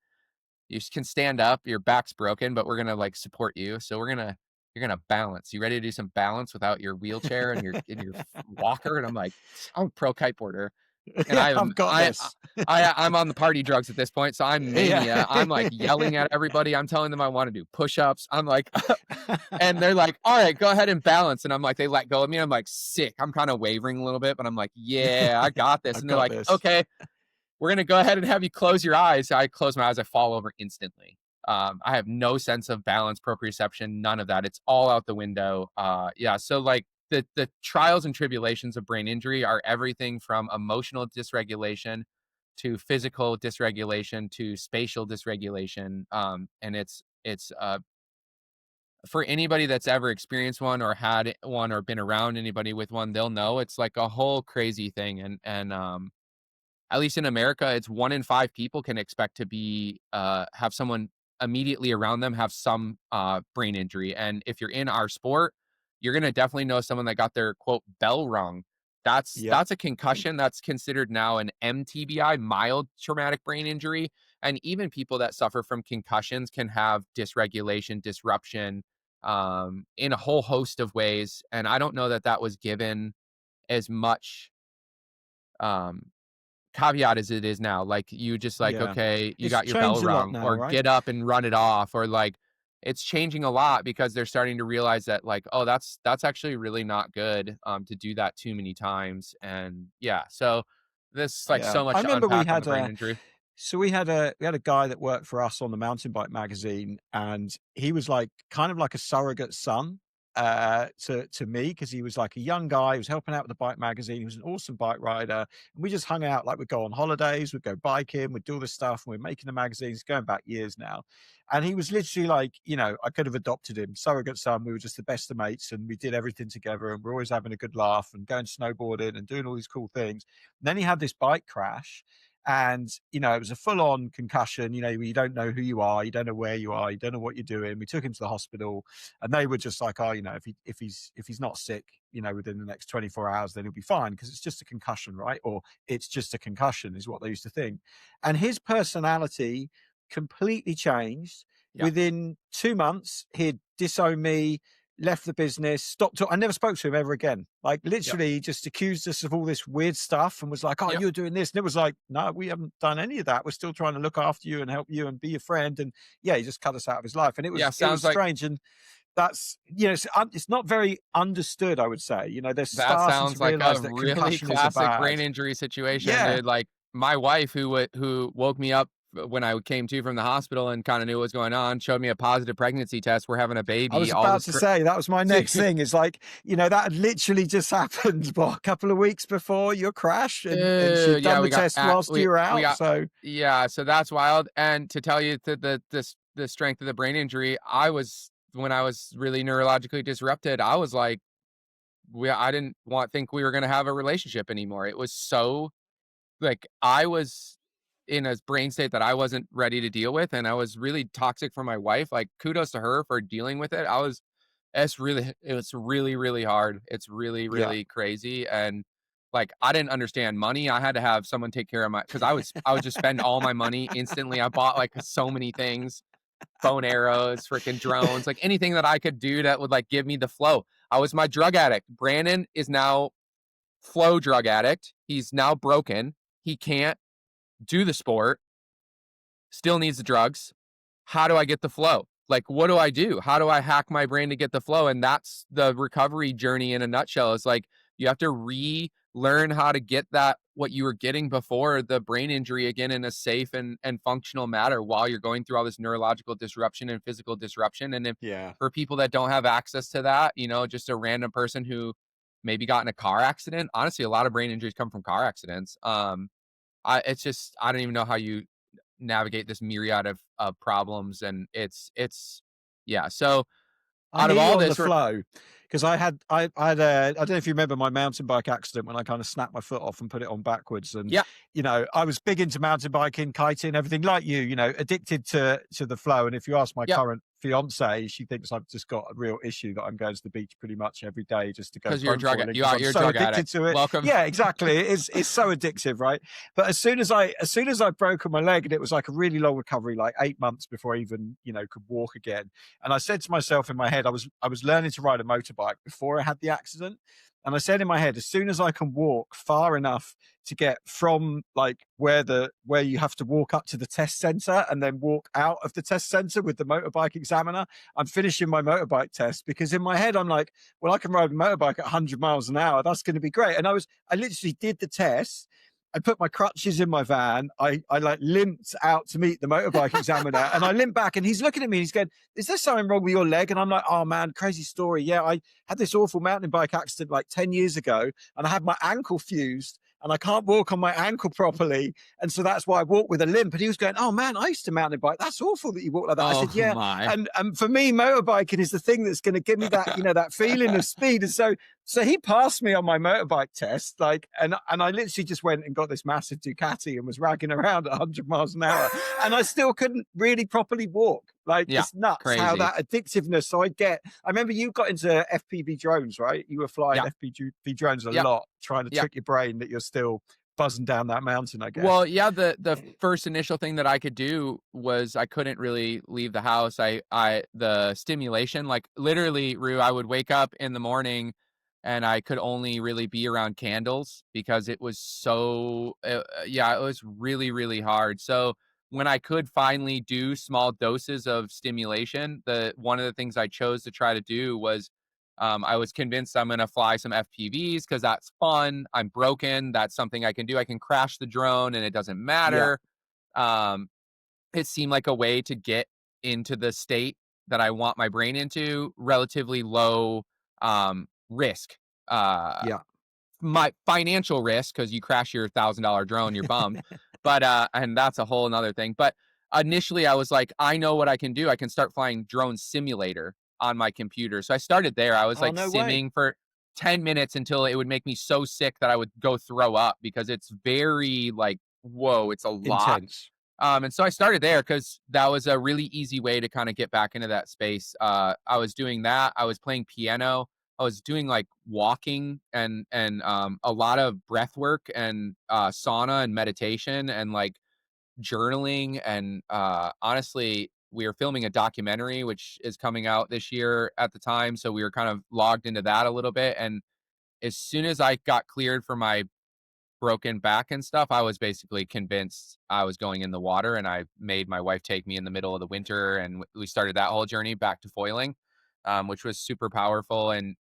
you can stand up, your back's broken, but we're gonna like support you. So you're gonna balance. You ready to do some balance without your wheelchair and your walker?" And I'm like, I'm a pro kiteboarder, and Yeah, I've got this. I'm on the party drugs at this point, so I'm Yeah. mania. I'm like yelling at everybody. I'm telling them I want to do push-ups. I'm like, and they're like, "All right, go ahead and balance." And I'm like, they let go of me. I'm like, sick. I'm kind of wavering a little bit, but I'm like, yeah, I got this. I've And they're got like, this. okay, we're gonna go ahead and have you close your eyes. So I close my eyes, I fall over instantly. I have no sense of balance, proprioception, none of that. It's all out the window. Yeah, so like the trials and tribulations of brain injury are everything from emotional dysregulation to physical dysregulation to spatial dysregulation. And it's for anybody that's ever experienced one or had one or been around anybody with one, they'll know it's like a whole crazy thing. And at least in America, it's 1 in 5 people can expect to be have someone immediately around them have some brain injury. And if you're in our sport, you're gonna definitely know someone that got their quote bell rung. Yep. That's a concussion. That's considered now an MTBI, mild traumatic brain injury. And even people that suffer from concussions can have dysregulation, disruption, in a whole host of ways. And I don't know that that was given as much um, caveat as it is now. Like you just like, Yeah. okay, you It's got your bell changed a lot rung, now, or right? get up and run it off, or like it's changing a lot because they're starting to realize that like, oh, that's actually really not good to do that too many times. And yeah, so there's like Yeah. so I much to remember we unpack on the had brain a injury. So we had a guy that worked for us on the mountain bike magazine, and he was like kind of like a surrogate son to me, because he was like a young guy. He was helping out with the bike magazine. He was an awesome bike rider, and we just hung out. Like we'd go on holidays, we'd go biking, we'd do all this stuff, and we're making the magazines going back years now. And he was literally like, I could have adopted him, surrogate son. We were just the best of mates, and we did everything together, and we're always having a good laugh and going snowboarding and doing all these cool things. And then he had this bike crash, and it was a full-on concussion. You don't know who you are, you don't know where you are, you don't know what you're doing. We took him to the hospital, and they were just like, oh, if he's not sick, within the next 24 hours, then he'll be fine, because it's just a concussion, right? Or it's just a concussion is what they used to think. And his personality completely changed. Yeah. Within 2 months, he'd disowned me, left the business, stopped. I never spoke to him ever again. Like Yep. literally, he just accused us of all this weird stuff and was like, "Oh, Yep. you're doing this," and it was like, "No, we haven't done any of that. We're still trying to look after you and help you and be your friend." And yeah, he just cut us out of his life, and it Yeah. was it was Sounds like strange. And that's it's not very understood, I would say. They're that starting to sounds like a realize that really concussion is a classic bad. brain injury situation, Yeah, dude. Like my wife, who woke me up when I came to from the hospital and kind of knew what was going on, showed me a positive pregnancy test. We're having a I was baby. All about this, to say that was my next dude. thing. Is like, that had literally just happened, what, a couple of weeks before your crash, and she'd Dude, done yeah, the test whilst you were we out. got So yeah, so that's wild. And to tell you the strength of the brain injury, I was when I was really neurologically disrupted, I was like, I didn't want think we were gonna have a relationship anymore. It was so like I was in a brain state that I wasn't ready to deal with, and I was really toxic for my wife. Like kudos to her for dealing with it. It was really, really hard. It's really, yeah. really crazy. And like I didn't understand money. I had to have someone take care of my because I would just spend all my money instantly. I bought like so many things, bone arrows, freaking drones, like anything that I could do that would like give me the flow. I was my drug addict. Brandon is now flow drug addict. He's now broken. He can't do the sport, still needs the drugs. How do I get the flow? Like, what do I do? How do I hack my brain to get the flow? And that's the recovery journey in a nutshell. It's like you have to relearn how to get that what you were getting before the brain injury again in a safe and functional manner while you're going through all this neurological disruption and physical disruption. And if Yeah. for people that don't have access to that, just a random person who maybe got in a car accident. Honestly, a lot of brain injuries come from car accidents. It's just I don't even know how you navigate this myriad of problems, and it's yeah. So I out of hear you all on the this, we're flow, because I don't know if you remember my mountain bike accident when I kind of snapped my foot off and put it on backwards. And yeah, I was big into mountain biking, kiting, everything like you. Addicted to the flow. And if you ask my yeah, current fiance, she thinks I've just got a real issue that I'm going to the beach pretty much every day just to go because you're a hydrofoiling, you because are I'm you're a so drug addicted addict. to it. Welcome. Yeah, exactly. It's so addictive, right? But as soon as I broken my leg, and it was like a really long recovery, like 8 months before I even could walk again. And I said to myself in my head, I was learning to ride a motorbike before I had the accident. And I said in my head, as soon as I can walk far enough to get from like where you have to walk up to the test center and then walk out of the test center with the motorbike examiner, I'm finishing my motorbike test, because in my head I'm like, well, I can ride a motorbike at 100 miles an hour. That's going to be great. And I literally did the test. I put my crutches in my van. I like limped out to meet the motorbike examiner, and I limped back, and he's looking at me and he's going, "Is there something wrong with your leg?" And I'm like, "Oh man, crazy story. Yeah, I had this awful mountain bike accident like 10 years ago, and I had my ankle fused, and I can't walk on my ankle properly. And so that's why I walk with a limp." And he was going, "Oh man, I used to mountain bike. That's awful that you walk like that." I Oh said, "Yeah." my. And for me, motorbiking is the thing that's going to give me that, that feeling of speed. And so he passed me on my motorbike test, like, and I literally just went and got this massive Ducati and was ragging around at 100 miles an hour, and I still couldn't really properly walk. Like, Yeah, it's nuts how crazy. that addictiveness. So I remember you got into FPV drones, right? You were flying Yeah, FPV drones a yeah, lot, trying to yeah. trick your brain that you're still buzzing down that mountain, I Well, guess. yeah, the first initial thing that I could do was I couldn't really leave the house. I the stimulation, like, literally, Rue, I would wake up in the morning and I could only really be around candles because it was so, yeah, it was really, really hard. So when I could finally do small doses of stimulation, the one of the things I chose to try to do was, I was convinced I'm gonna fly some FPVs because that's fun. I'm broken. That's something I can do. I can crash the drone and it doesn't Yeah, matter. Um, it seemed like a way to get into the state that I want my brain into, relatively low risk. Uh, yeah. my financial risk, because you crash your $1,000 drone, you're bummed. But and that's a whole another thing. But initially I was like, I know what I can do. I can start flying drone simulator on my computer. So I started there. I was Oh, like no way. simming for 10 minutes until it would make me so sick that I would go throw up because it's very like, whoa, it's a lot. Intense. And so I started there because that was a really easy way to kind of get back into that space. I was doing that. I was playing piano. I was doing like walking and a lot of breath work and sauna and meditation and like journaling and honestly, we were filming a documentary which is coming out this year at the time, so we were kind of logged into that a little bit. And as soon as I got cleared for my broken back and stuff, I was basically convinced I was going in the water, and I made my wife take me in the middle of the winter, and we started that whole journey back to foiling, which was super powerful and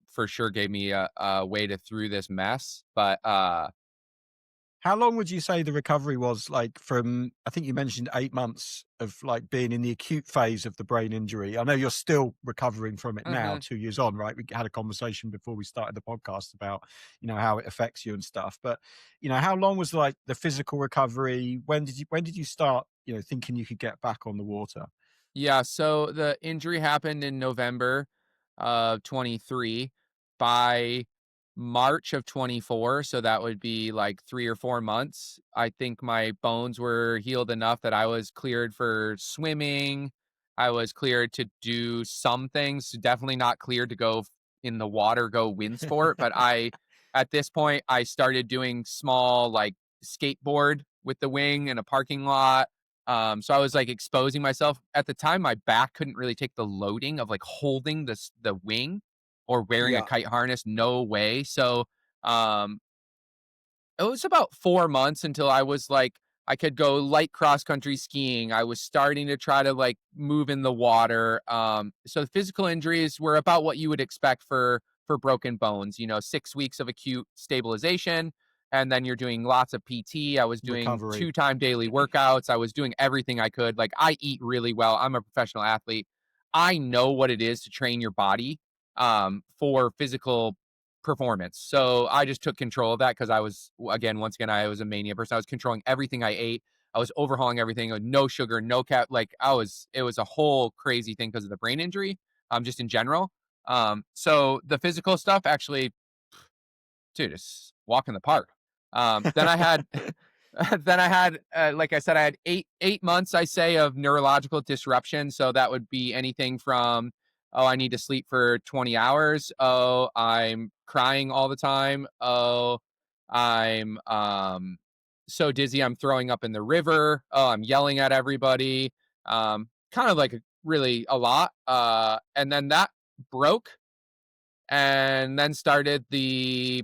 for sure gave me a way to through this mess. But How long would you say the recovery was, like, from I think you mentioned 8 months of, like, being in the acute phase of the brain injury. I know you're still recovering from it now, mhm. 2 years on, right? We had a conversation before we started the podcast about, how it affects you and stuff. But, how long was, like, the physical recovery? When did you start, thinking you could get back on the water? Yeah, so the injury happened in November of 23. By March of 24, so that would be like 3 or 4 months, I think my bones were healed enough that I was cleared for swimming. I was cleared to do some things, definitely not cleared to go in the water, go wind sport, but at this point, I started doing small, like, skateboard with the wing in a parking lot. So I was like exposing myself. At the time, my back couldn't really take the loading of like holding the wing or wearing a Yeah. kite harness. No way. So um, it was about 4 months until I was like, I could go light cross country skiing. I was starting to try to like move in the water. So the physical injuries were about what you would expect for broken bones. 6 weeks of acute stabilization, and then you're doing lots of PT. I was doing Recovery. 2 time daily workouts. I was doing everything I could. Like, I eat really well. I'm a professional athlete. I know what it is to train your body for physical performance. So I just took control of that because once again, I was a mania person. I was controlling everything I ate. I was overhauling everything with no sugar, no cat. Like, it was a whole crazy thing because of the brain injury, just in general. So the physical stuff actually, dude, it's walk in the park. Then I had, then I had, like I said, I had eight months, I say, of neurological disruption. So that would be anything from, oh, I need to sleep for 20 hours. Oh, I'm crying all the time. Oh, I'm so dizzy I'm throwing up in the river. Oh, I'm yelling at everybody. Kind of like really a lot. And then that broke, and then started the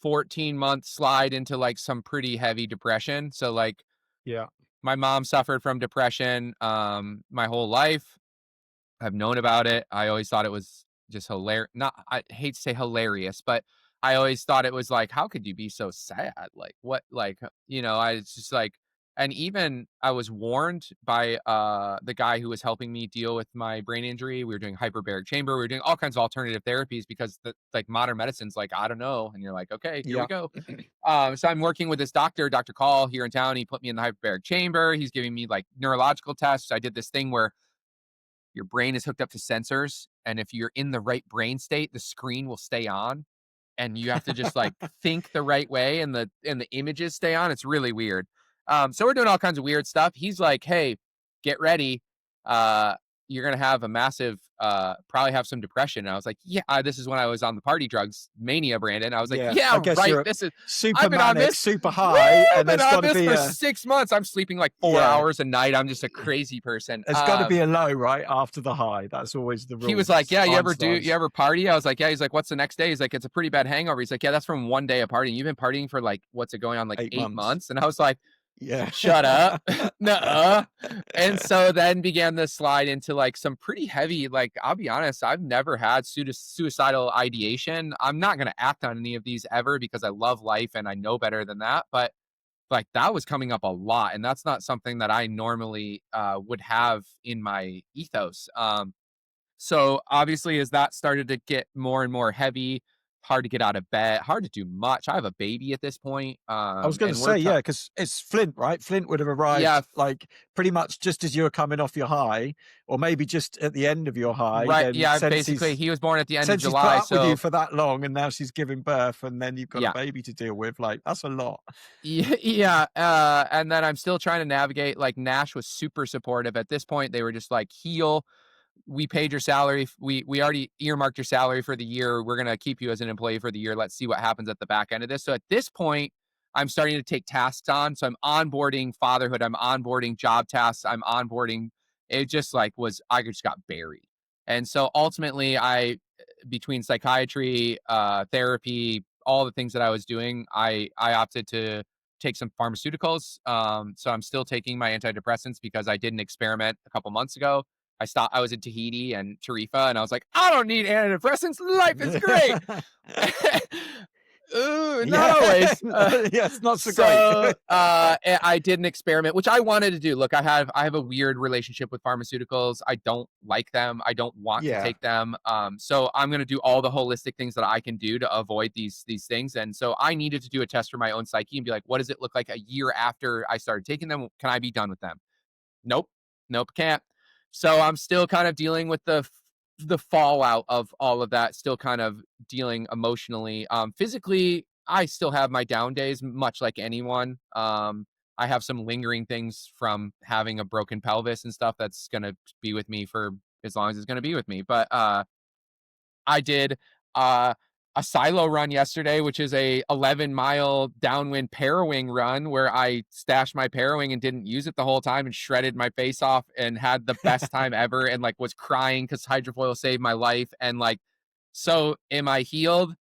14-month slide into like some pretty heavy depression. So like Yeah. my mom suffered from depression my whole life. I've known about it. I always thought it was just hilarious. Not, I hate to say hilarious, but I always thought it was like, how could you be so sad? Like, what, like, I was just like, and even I was warned by the guy who was helping me deal with my brain injury. We were doing hyperbaric chamber. We were doing all kinds of alternative therapies because the like modern medicine's like, I don't know. And you're like, okay, here we Yeah. go. So I'm working with this doctor, Dr. Call, here in town. He put me in the hyperbaric chamber. He's giving me like neurological tests. I did this thing where your brain is hooked up to sensors, and if you're in the right brain state, the screen will stay on, and you have to just like think the right way, and the images stay on. It's really weird. So we're doing all kinds of weird stuff. He's like, hey, get ready. Uh, you're gonna have a massive, probably have some depression. And I was like, yeah, this is when I was on the party drugs mania, Brandon. I was like, Yeah. yeah, I guess right. you're This is super I've been on manic, this. super Woo! high, and Been there's on got to this be for a 6 months. I'm sleeping like 4 hours a night. I'm just a crazy person. there's got to be a low right after the high. That's always the He was rules. like, It's "Yeah, you Einstein's. ever party?" I was like, "Yeah." He's like, "What's the next day?" He's like, "It's a pretty bad hangover." He's like, "Yeah, that's from one day of partying. You've been partying for like what's it going on like 8 8 months. months?" And I was like, Yeah. "Shut up." Nuh-uh. And so then began the slide into like some pretty heavy, like, I'll be honest, I've never had suicidal ideation. I'm not going to act on any of these ever because I love life and I know better than that. But like that was coming up a lot. And that's not something that I normally would have in my ethos. So obviously, as that started to get more and more heavy, hard to get out of bed, hard to do much. I have a baby at this point, I was going to and we're say, yeah, because it's Flint, right? Flint would have yeah, arrived like pretty much just as you were coming off your high, or maybe just at the end of your high. right, Then yeah. Basically, he was born at the end of since he's put July, up with you so for that long, and now she's giving birth, and then you've got a yeah, baby to deal with. Like that's a lot. yeah, yeah. And then I'm still trying to navigate. Like Nash was super supportive at this point. They were just like, heal. We paid your salary. We already earmarked your salary for the year. We're gonna keep you as an employee for the year. Let's see what happens at the back end of this. So at this point, I'm starting to take tasks on. So I'm onboarding fatherhood. I'm onboarding job tasks. I'm onboarding. It just like was I just got buried. And so ultimately, I between psychiatry, therapy, all the things that I was doing, I opted to take some pharmaceuticals. So I'm still taking my antidepressants because I did an experiment a couple months ago. I was in Tahiti and Tarifa, and I was like, I don't need antidepressants. Life is great. Ooh, not Yeah, always. yeah, it's not so great. So I did an experiment, which I wanted to do. Look, I have a weird relationship with pharmaceuticals. I don't like them. I don't want to Yeah, take them. So I'm going to do all the holistic things that I can do to avoid these things. And so I needed to do a test for my own psyche and be like, what does it look like a year after I started taking them? Can I be done with them? Nope, nope, can't. So I'm still kind of dealing with the fallout of all of that. Still kind of dealing emotionally. Physically, I still have my down days, much like anyone. I have some lingering things from having a broken pelvis and stuff that's gonna be with me for as long as it's gonna be with me. But I did uh, a silo run yesterday, which is a 11-mile downwind parawing run where I stashed my parawing and didn't use it the whole time and shredded my face off and had the best time ever and like was crying because hydrofoil saved my life. And like, so am I healed?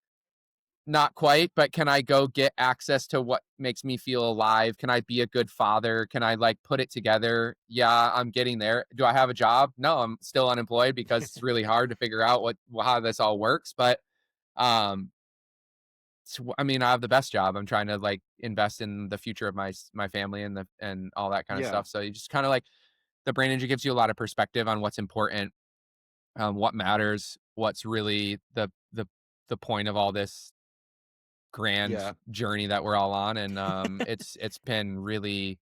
Not quite, but can I go get access to what makes me feel alive? Can I be a good father? Can I like put it together? Yeah, I'm getting there. Do I have a job? No, I'm still unemployed because it's really hard to figure out how this all works. But um, I mean, I have the best job. I'm trying to like invest in the future of my family and all that kind of yeah, stuff. So you just kind of like the brain injury gives you a lot of perspective on what's important, what matters, what's really the point of all this grand yeah, journey that we're all on. And it's been really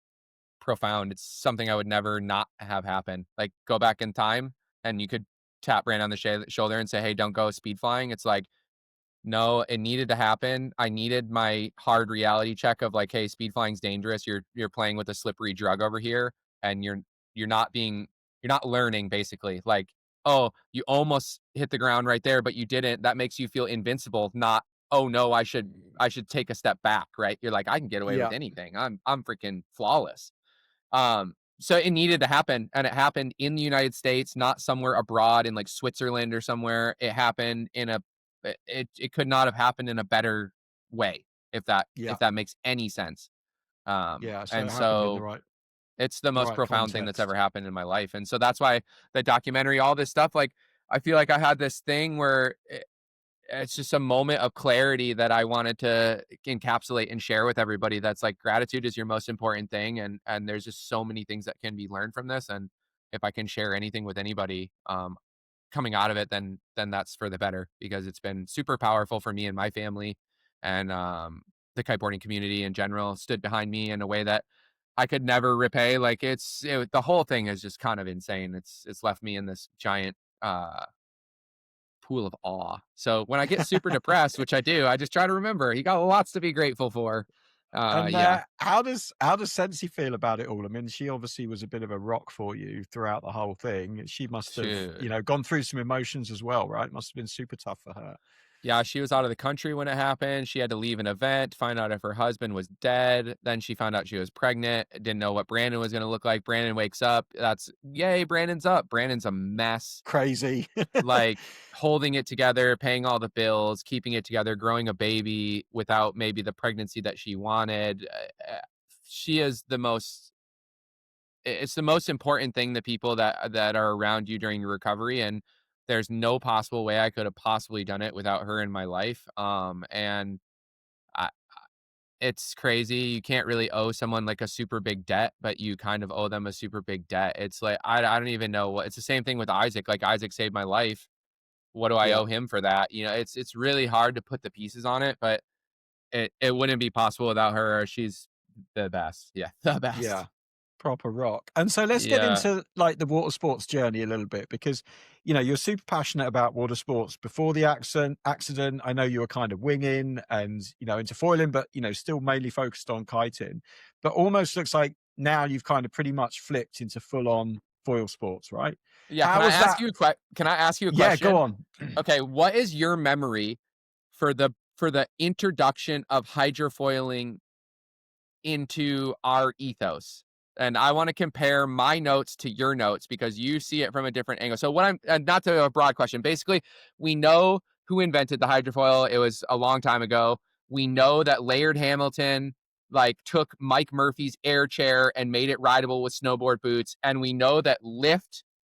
profound. It's something I would never not have happen. Like go back in time and you could tap Brand on the shoulder and say, hey, don't go speed flying. It's like, no, it needed to happen. I needed my hard reality check of like, hey, speed flying's dangerous. You're playing with a slippery drug over here, and you're not being you're not learning basically. Like, oh, you almost hit the ground right there, but you didn't. That makes you feel invincible. Not, oh no, I should take a step back. Right? You're like, I can get away with yeah, anything. I'm freaking flawless. So it needed to happen, and it happened in the United States, not somewhere abroad in like Switzerland or somewhere. It happened in a it could not have happened in a better way if that yeah, if that makes any sense. yeah. So And it happened in so it's the the most right profound thing that's ever context. happened in my life. And so that's why the documentary, all this stuff, like I feel like I had this thing where it's just a moment of clarity that I wanted to encapsulate and share with everybody. That's like gratitude is your most important thing, and there's just so many things that can be learned from this. And if I can share anything with anybody coming out of it, then that's for the better because it's been super powerful for me and my family, and the kiteboarding community in general stood behind me in a way that I could never repay. Like the whole thing is just kind of insane. It's left me in this giant pool of awe. So when I get super depressed, which I do, I just try to remember he got lots to be grateful for. And Yeah, how does Sensi feel about it all? I mean, she obviously was a bit of a rock for you throughout the whole thing. She must have, shoot. gone through some emotions as well, right? Must have been super tough for her. Yeah, she was out of the country when it happened. She had to leave an event, find out if her husband was dead. Then she found out she was pregnant, didn't know what Brandon was gonna look like. Brandon wakes up. That's yay, Brandon's up. Brandon's a mess, Crazy. like holding it together, paying all the bills, keeping it together, growing a baby without maybe the pregnancy that she wanted. She is the most it's the most important thing, the people that are around you during your recovery, and there's no possible way I could have possibly done it without her in my life. And I, it's crazy. You can't really owe someone like a super big debt, but you kind of owe them a super big debt. It's like I don't even know what. It's the same thing with Isaac. Like Isaac saved my life. What do I Yeah. owe him for that? It's really hard to put the pieces on it, but it wouldn't be possible without her. She's the best. Yeah, the Yeah. best. Proper rock. And so let's get Yeah. into like the water sports journey a little bit because you're super passionate about water sports. Before the accident, I know you were kind of winging and into foiling, but still mainly focused on kiting. But almost looks like now you've kind of pretty much flipped into full on foil sports, right? Yeah, How was that? can I ask you a Yeah, go question? on. Okay, what is your memory for the introduction of hydrofoiling into our ethos? And I want to compare my notes to your notes because you see it from a different angle. So what I'm not to a broad question. Basically, we know who invented the hydrofoil. It was a long time ago. We know that Laird Hamilton like took Mike Murphy's air chair and made it rideable with snowboard boots. And we know that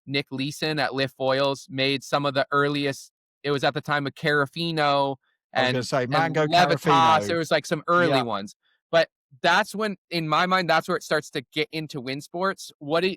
Nick Leeson at Lift Foils made some of the earliest. It was at the time of Carafino I was going to and say and Mango Levitas. Carafino. There was like some early Yeah. ones. But that's when, in my mind, that's where it starts to get into wind sports.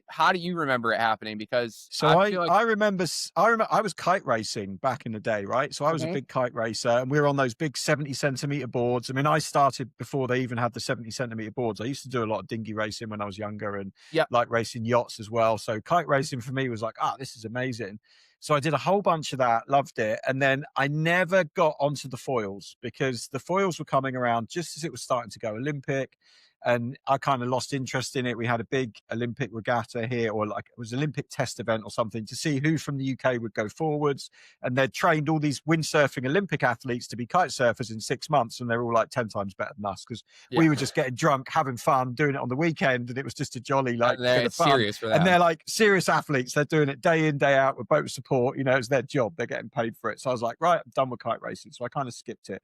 How do you remember it happening? Because So I I feel like, I remember I was kite racing back in the day, right? So I was a mhm, big kite racer, and we were on those big 70 centimeter boards. I mean, I started before they even had the 70 centimeter boards. I used to do a lot of dinghy racing when I was younger, and yep, like racing yachts as well. So kite racing for me was like, this is amazing. So I did a whole bunch of that, loved it, and then I never got onto the foils because the foils were coming around just as it was starting to go Olympic and I kind of lost interest in it. We had a big Olympic regatta here, or like it was an Olympic test event or something to see who from the UK would go forwards. And they'd trained all these windsurfing Olympic athletes to be kite surfers in 6 months, and they're all like 10 times better than us because yeah, we were just getting drunk, having fun, doing it on the weekend, and it was just a jolly like bit of it's fun. serious for And them. they're like serious athletes; they're doing it day in, day out with boat support. It's their job; they're getting paid for it. So I was like, right, I'm done with kite racing. So I kind of skipped it.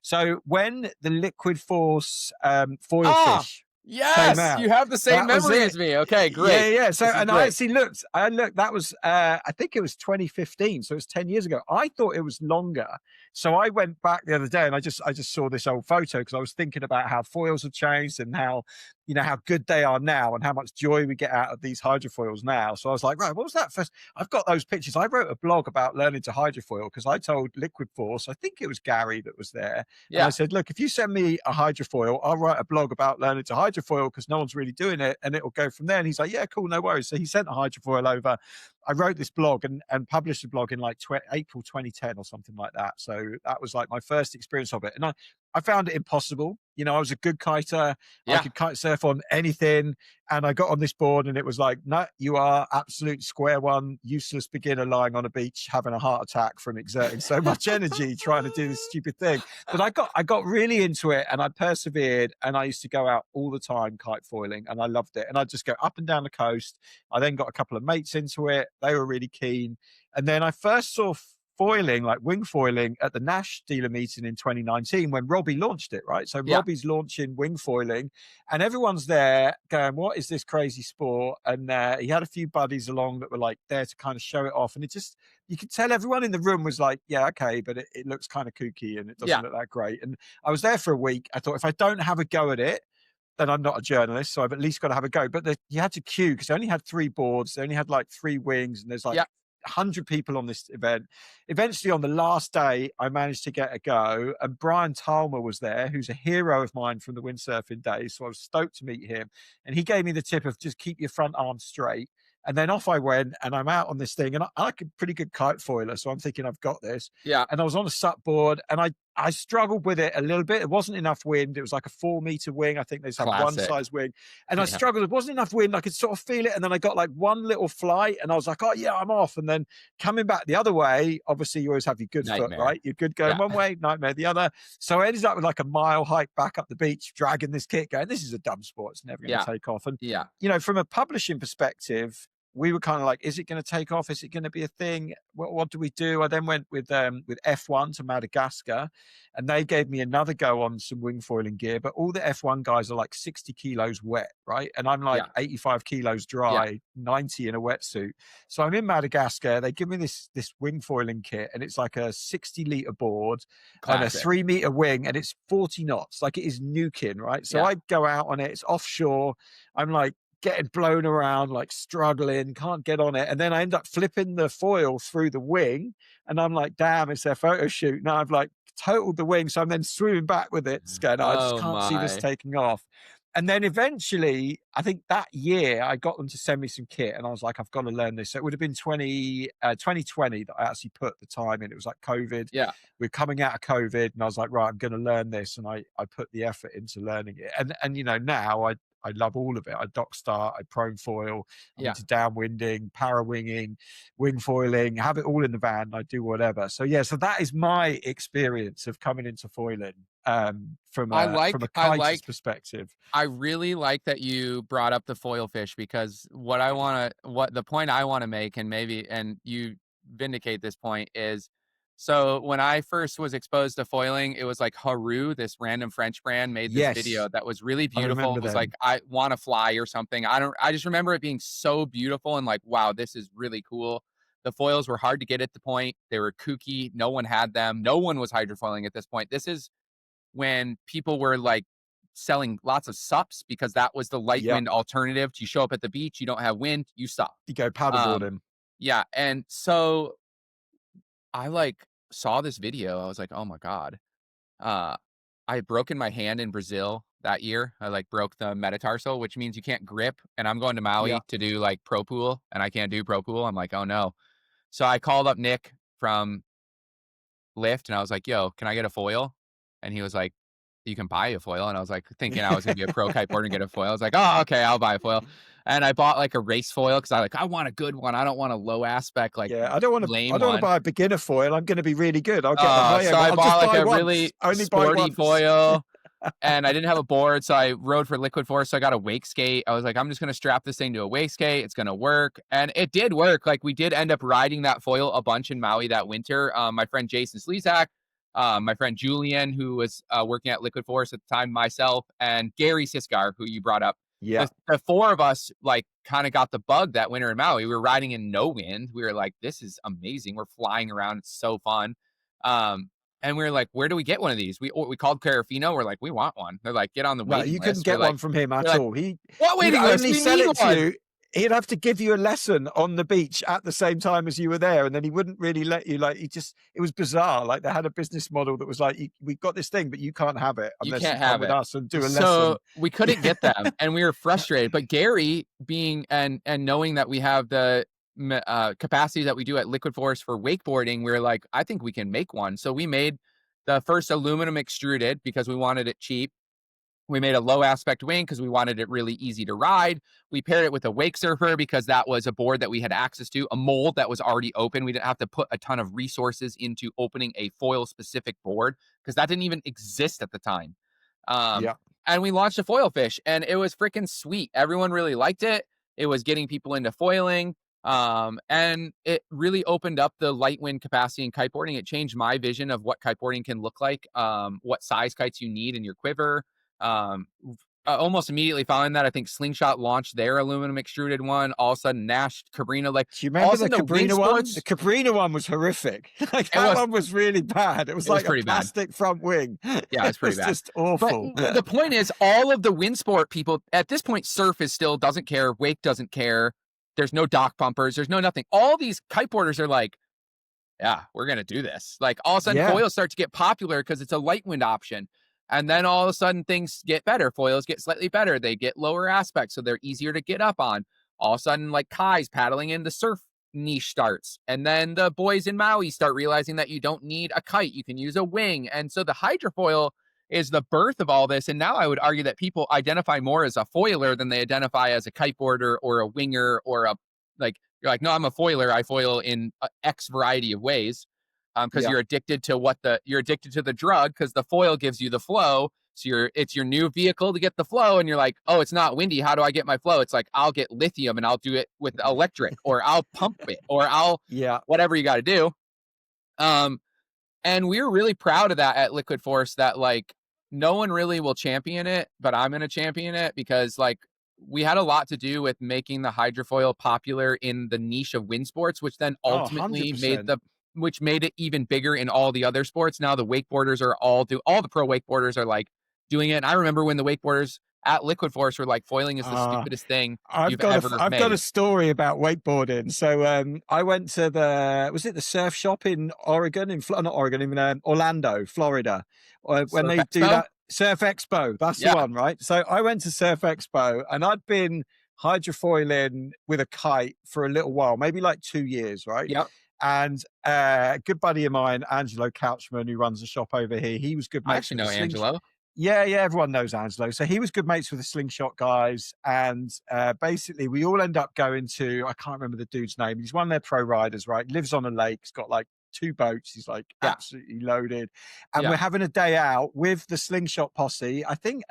So when the Liquid Force foil Ah, fish came yes, you out, have the same that was memory it. as me. Okay, Yeah, great. yeah. So, This is and I great. actually looked. I looked. That was, I think it was 2015. So it was 10 years ago. I thought it was longer. So I went back the other day, and I just saw this old photo because I was thinking about how foils have changed and how good they are now and how much joy we get out of these hydrofoils now. So I was like, right, what was that first? I've got those pictures. I wrote a blog about learning to hydrofoil because I told Liquid Force, I think it was Gary that was there, and I Yeah, said, look, if you send me a hydrofoil, I'll write a blog about learning to hydrofoil because no one's really doing it. And it'll go from there. And he's like, yeah, cool, no worries. So he sent a hydrofoil over. I wrote this blog and published a blog in like April 2010 or something like that. So that was like my first experience of it. And I found it impossible. I was a good kiter. I yeah. could kite surf on anything. And I got on this board and it was like, no, you are absolute square one, useless beginner lying on a beach having a heart attack from exerting so much energy trying to do this stupid thing. But I got really into it and I persevered and I used to go out all the time kite foiling and I loved it. And I'd just go up and down the coast. I then got a couple of mates into it. They were really keen. And then I first saw foiling, like wing foiling, at the Nash dealer meeting in 2019 when Robbie launched it, right? So Yeah, Robbie's launching wing foiling, and everyone's there going, "What is this crazy sport?" And he had a few buddies along that were like there to kind of show it off, and you could tell everyone in the room was like, "Yeah, okay, but it looks kind of kooky and it doesn't yeah, look that great." And I was there for a week. I thought if I don't have a go at it, then I'm not a journalist, so I've at least got to have a go. But you had to queue because they only had 3 boards, they only had like 3 wings, and there's like yeah, 100 people on this event. Eventually, on the last day, I managed to get a go, and Brian Talmer was there, who's a hero of mine from the windsurfing days. So I was stoked to meet him, and he gave me the tip of just keep your front arm straight. And then off I went, and I'm out on this thing, and I'm like a pretty good kite foiler, so I'm thinking I've got this. yeah. And I was on a sup board, and I I struggled with it a little bit. It wasn't enough wind. It was like a 4 meter wing. I think they just have one Classic. size wing. And I Yeah. struggled. There wasn't enough wind. I could sort of feel it. And then I got like one little flight and I was like, oh, yeah, I'm off. And then coming back the other way, obviously you always have your good foot, Nightmare. right? Your good going Yeah. one way, nightmare the other. So I ended up with like a mile hike back up the beach, dragging this kit going, this is a dumb sport. It's never going to Yeah. take off. And, Yeah. from a publishing perspective, we were kind of like, is it going to take off? Is it going to be a thing? What do we do? I then went with F1 to Madagascar, and they gave me another go on some wing foiling gear. But all the F1 guys are like 60 kilos wet, right? And I'm like Yeah. 85 kilos Yeah. dry, 90 in a wetsuit. So I'm in Madagascar. They give me this wing foiling kit, and it's like a 60-liter board and a Classic. 3-meter wing, and it's 40 knots. Like it is nuking, right? So Yeah. I go out on it. It's offshore. I'm like getting blown around, like struggling, can't get on it. And then I end up flipping the foil through the wing. And I'm like, damn, it's their photo shoot. Now I've like totaled the wing. So I'm then swimming back with it, going, I just Oh can't see this my. taking off. And then eventually, I think that year, I got them to send me some kit. And I was like, I've got to learn this. So it would have been 2020 that I actually put the time in. It was like COVID. Yeah. We're coming out of COVID. And I was like, right, I'm going to learn this. And I put the effort into learning it. And now I love all of it. I dock start, I prone foil, I'm Yeah. into downwinding, para winging, wing foiling, have it all in the van. I do whatever. So yeah, so that is my experience of coming into foiling from I a like I kiter's like perspective. I really like that you brought up the foil fish, because what the point I want to make, and you vindicate this point, is so when I first was exposed to foiling, it was like Haru, this random French brand, made this Yes, video that was really I beautiful. remember It was like, them. I want to fly or something. I just remember it being so beautiful and like, wow, this is really cool. The foils were hard to get at the point. They were kooky. No one had them. No one was hydrofoiling at this point. This is when people were like selling lots of sups, because that was the light Yeah, wind alternative. You show up at the beach, you don't have wind, you sup. you go Um, paddleboarding. yeah. And so I like saw this video. I was like, oh my God. Uh, I had broken my hand in Brazil that year. I like broke the metatarsal, which means you can't grip. And I'm going to Yeah, Maui to do like pro pool, and I can't do pro pool. I'm like, oh no. So I called up Nick from Lyft and I was like, yo, can I get a foil? And he was like, you can buy a foil. And I was like, thinking I was gonna be a pro kiteboarder and get a foil. I was like, oh, okay, I'll buy a foil. And I bought like a race foil, because I want a good one. I don't want a low aspect, like yeah. I don't want to. I lame don't want to one. buy a beginner foil. I'm going to be really good. I'll get the high So end, but I I'll bought just like buy a once. really Only buy sporty once. foil, and I didn't have a board, so I rode for liquid force. So I got a wake skate. I was like, I'm just gonna strap this thing to a wake skate. It's gonna work, and it did work. Like, we did end up riding that foil a bunch in Maui that winter. My friend Jason Slezak, my friend Julian, who was working at Liquid Force at the time, myself, and Gary Siskar, who you brought up. Yeah. The four of us like kind of got the bug that winter in Maui. We were riding in no wind. We were like, this is amazing. We're flying around. It's so fun. And we were like, where do we get one of these? We called Carafino. We're like, we want one. They're like, get on the No, waiting you couldn't list. We're get like, one from him we're at like, all. what He'd waiting list? only We sell need it to one. you. He'd have to give you a lesson on the beach at the same time as you were there, and then he wouldn't really let you. Like, it was bizarre. Like, they had a business model that was like, we've got this thing, but you can't have it You unless you can't come have with it. us and do a lesson. So we couldn't get them, and we were frustrated. But Gary, being and knowing that we have the capacity that we do at Liquid Force for wakeboarding, we are like, I think we can make one. So we made the first aluminum extruded, because we wanted it cheap. We made a low aspect wing because we wanted it really easy to ride. We paired it with a wake surfer because that was a board that we had access to, a mold that was already open. We didn't have to put a ton of resources into opening a foil specific board, because that didn't even exist at the time. Yeah. And we launched a foil fish, and it was freaking sweet. Everyone really liked it. It was getting people into foiling. And it really opened up the light wind capacity in kiteboarding. It changed my vision of what kiteboarding can look like, what size kites you need in your quiver. Almost immediately following that, I think Slingshot launched their aluminum extruded one. All of a sudden, Nash, Cabrina, like, Do you all remember of a the sudden the wing Cabrina one? The sports, Cabrina one was horrific. Like, it that was one was really bad. It was it was like a pretty bad. plastic front wing. Yeah, It it's pretty was bad. just But awful. the point is, all of the wind sport people at this point, surf is still doesn't care, wake doesn't care. There's no dock pumpers. There's no nothing. All these kiteboarders are like, yeah, we're going to do this. Like, all of a sudden, Yeah. foils start to get popular because it's a light wind option. And then all of a sudden, things get better. Foils get slightly better. They get lower aspects, so they're easier to get up on. All of a sudden, like Kai's paddling in the surf niche starts. And then the boys in Maui start realizing that you don't need a kite, you can use a wing. And so the hydrofoil is the birth of all this. And now I would argue that people identify more as a foiler than they identify as a kiteboarder or a winger or a, like, you're like, no, I'm a foiler. I foil in X variety of ways. Because Yeah. you're addicted to you're addicted to the drug because the foil gives you the flow. So it's your new vehicle to get the flow, and you're like, oh, it's not windy. How do I get my flow? It's like, I'll get lithium and I'll do it with electric, or I'll pump it, or I'll Yeah. whatever you got to do. Um, and we were really proud of that at Liquid Force, that like no one really will champion it, but I'm going to champion it because like we had a lot to do with making the hydrofoil popular in the niche of wind sports, which then Oh, ultimately 100%. which made it even bigger in all the other sports. Now the wakeboarders are all the pro wakeboarders are like doing it. And I remember when the wakeboarders at Liquid Force were like, foiling is the Uh, stupidest thing you've ever I've got a made. story about wakeboarding. So I went to the surf shop in Oregon, not Oregon, in Orlando, Florida, when Surf they do Expo? that Surf Expo. That's the Yeah. one, right? So I went to Surf Expo, and I'd been hydrofoiling with a kite for a little while, maybe like 2 years, right? Yep. And a good buddy of mine, Angelo Couchman, who runs the shop over here, he was good I mates actually with the know slingshot. Angelo. Yeah, yeah, everyone knows Angelo. So he was good mates with the slingshot guys, and basically we all end up going to, I can't remember the dude's name. He's one of their pro riders, right? Lives on a lake. He's got like 2 boats. He's like Yeah. absolutely loaded, and Yeah. we're having a day out with the slingshot posse. I think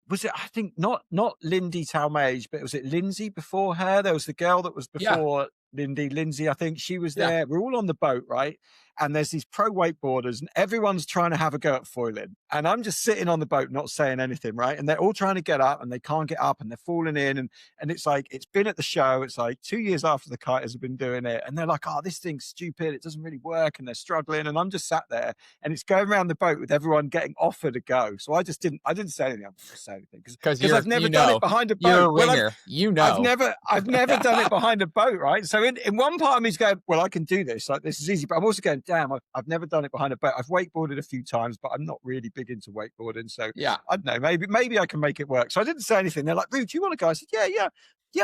was it? I think not Lindy Talmage, but was it Lindsay before her? There was the girl that was Yeah. before Lindsay. I think she was Yeah. there. We're all on the boat, right? And there's these pro wakeboarders, and everyone's trying to have a go at foiling. And I'm just sitting on the boat, not saying anything, right? And they're all trying to get up, and they can't get up, and they're falling in. And it's like it's been at the show. It's like 2 years after the kiters have been doing it, and they're like, "Oh, this thing's stupid. It doesn't really work," and they're struggling. And I'm just sat there, and it's going around the boat with everyone getting offered a go. So I didn't say anything. I'm not going to say anything Because because I've never done it behind a you're boat. a Well, winger. I've never done it behind a boat, right? So in one part of me is going, well, I can do this. Like this is easy, but I'm also going, damn, I've never done it behind a boat. I've wakeboarded a few times, but I'm not really big into wakeboarding. So Yeah. I don't know, maybe I can make it work. So I didn't say anything. They're like, "Dude, do you want to go?" I said, yeah,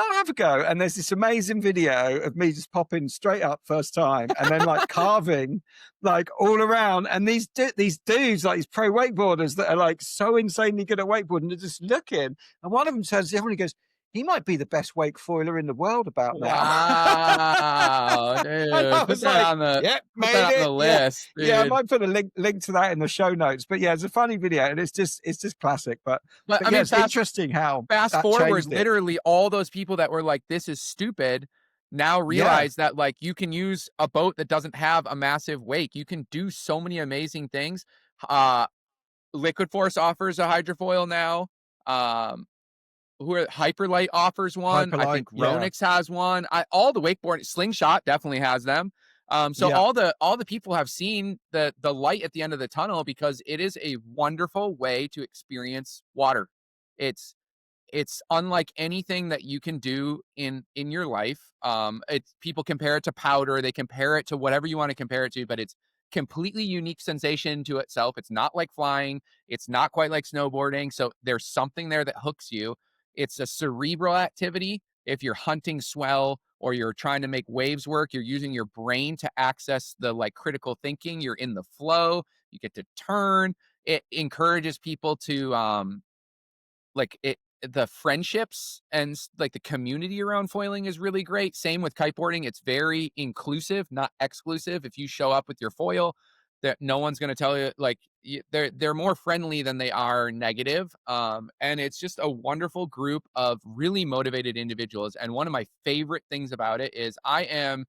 I'll have a go. And there's this amazing video of me just popping straight up first time, and then like carving like all around. And these dudes, like these pro wakeboarders that are like so insanely good at wakeboarding, they're just looking. And one of them turns to the other and he goes, "He might be the best wake foiler in the world about now." Wow, And I dude. was like, "Yep, Put that made on the it. Yeah, list, yeah." I dude. might put a link to that in the show notes. But yeah, it's a funny video, and it's just classic. But I Yeah, mean, it's interesting how fast that forward, changed it. literally all those people that were like, this is stupid, now Yeah, realize that like you can use a boat that doesn't have a massive wake. You can do so many amazing things. Uh Liquid Force offers a hydrofoil now. Um Hyperlight offers one. I hyperlight. think Yeah, Ronix has one. All the wakeboard Slingshot definitely has them. So yeah. all the people have seen the light at the end of the tunnel because it is a wonderful way to experience water. It's it's unlike anything that you can do in your life. It's people compare it to powder, they compare it to whatever you want to compare it to, but it's completely unique sensation to itself. It's not like flying, it's not quite like snowboarding. So there's something there that hooks you. It's a cerebral activity. If you're hunting swell or you're trying to make waves work, you're using your brain to access the like critical thinking. You're in the flow, you get to turn. It encourages people to like it the friendships and like the community around foiling is really great. Same with kiteboarding. It's very inclusive, not exclusive. If you show up with your foil, that no one's going to tell you like they're more friendly than they are negative. And it's just a wonderful group of really motivated individuals. And one of my favorite things about it is I am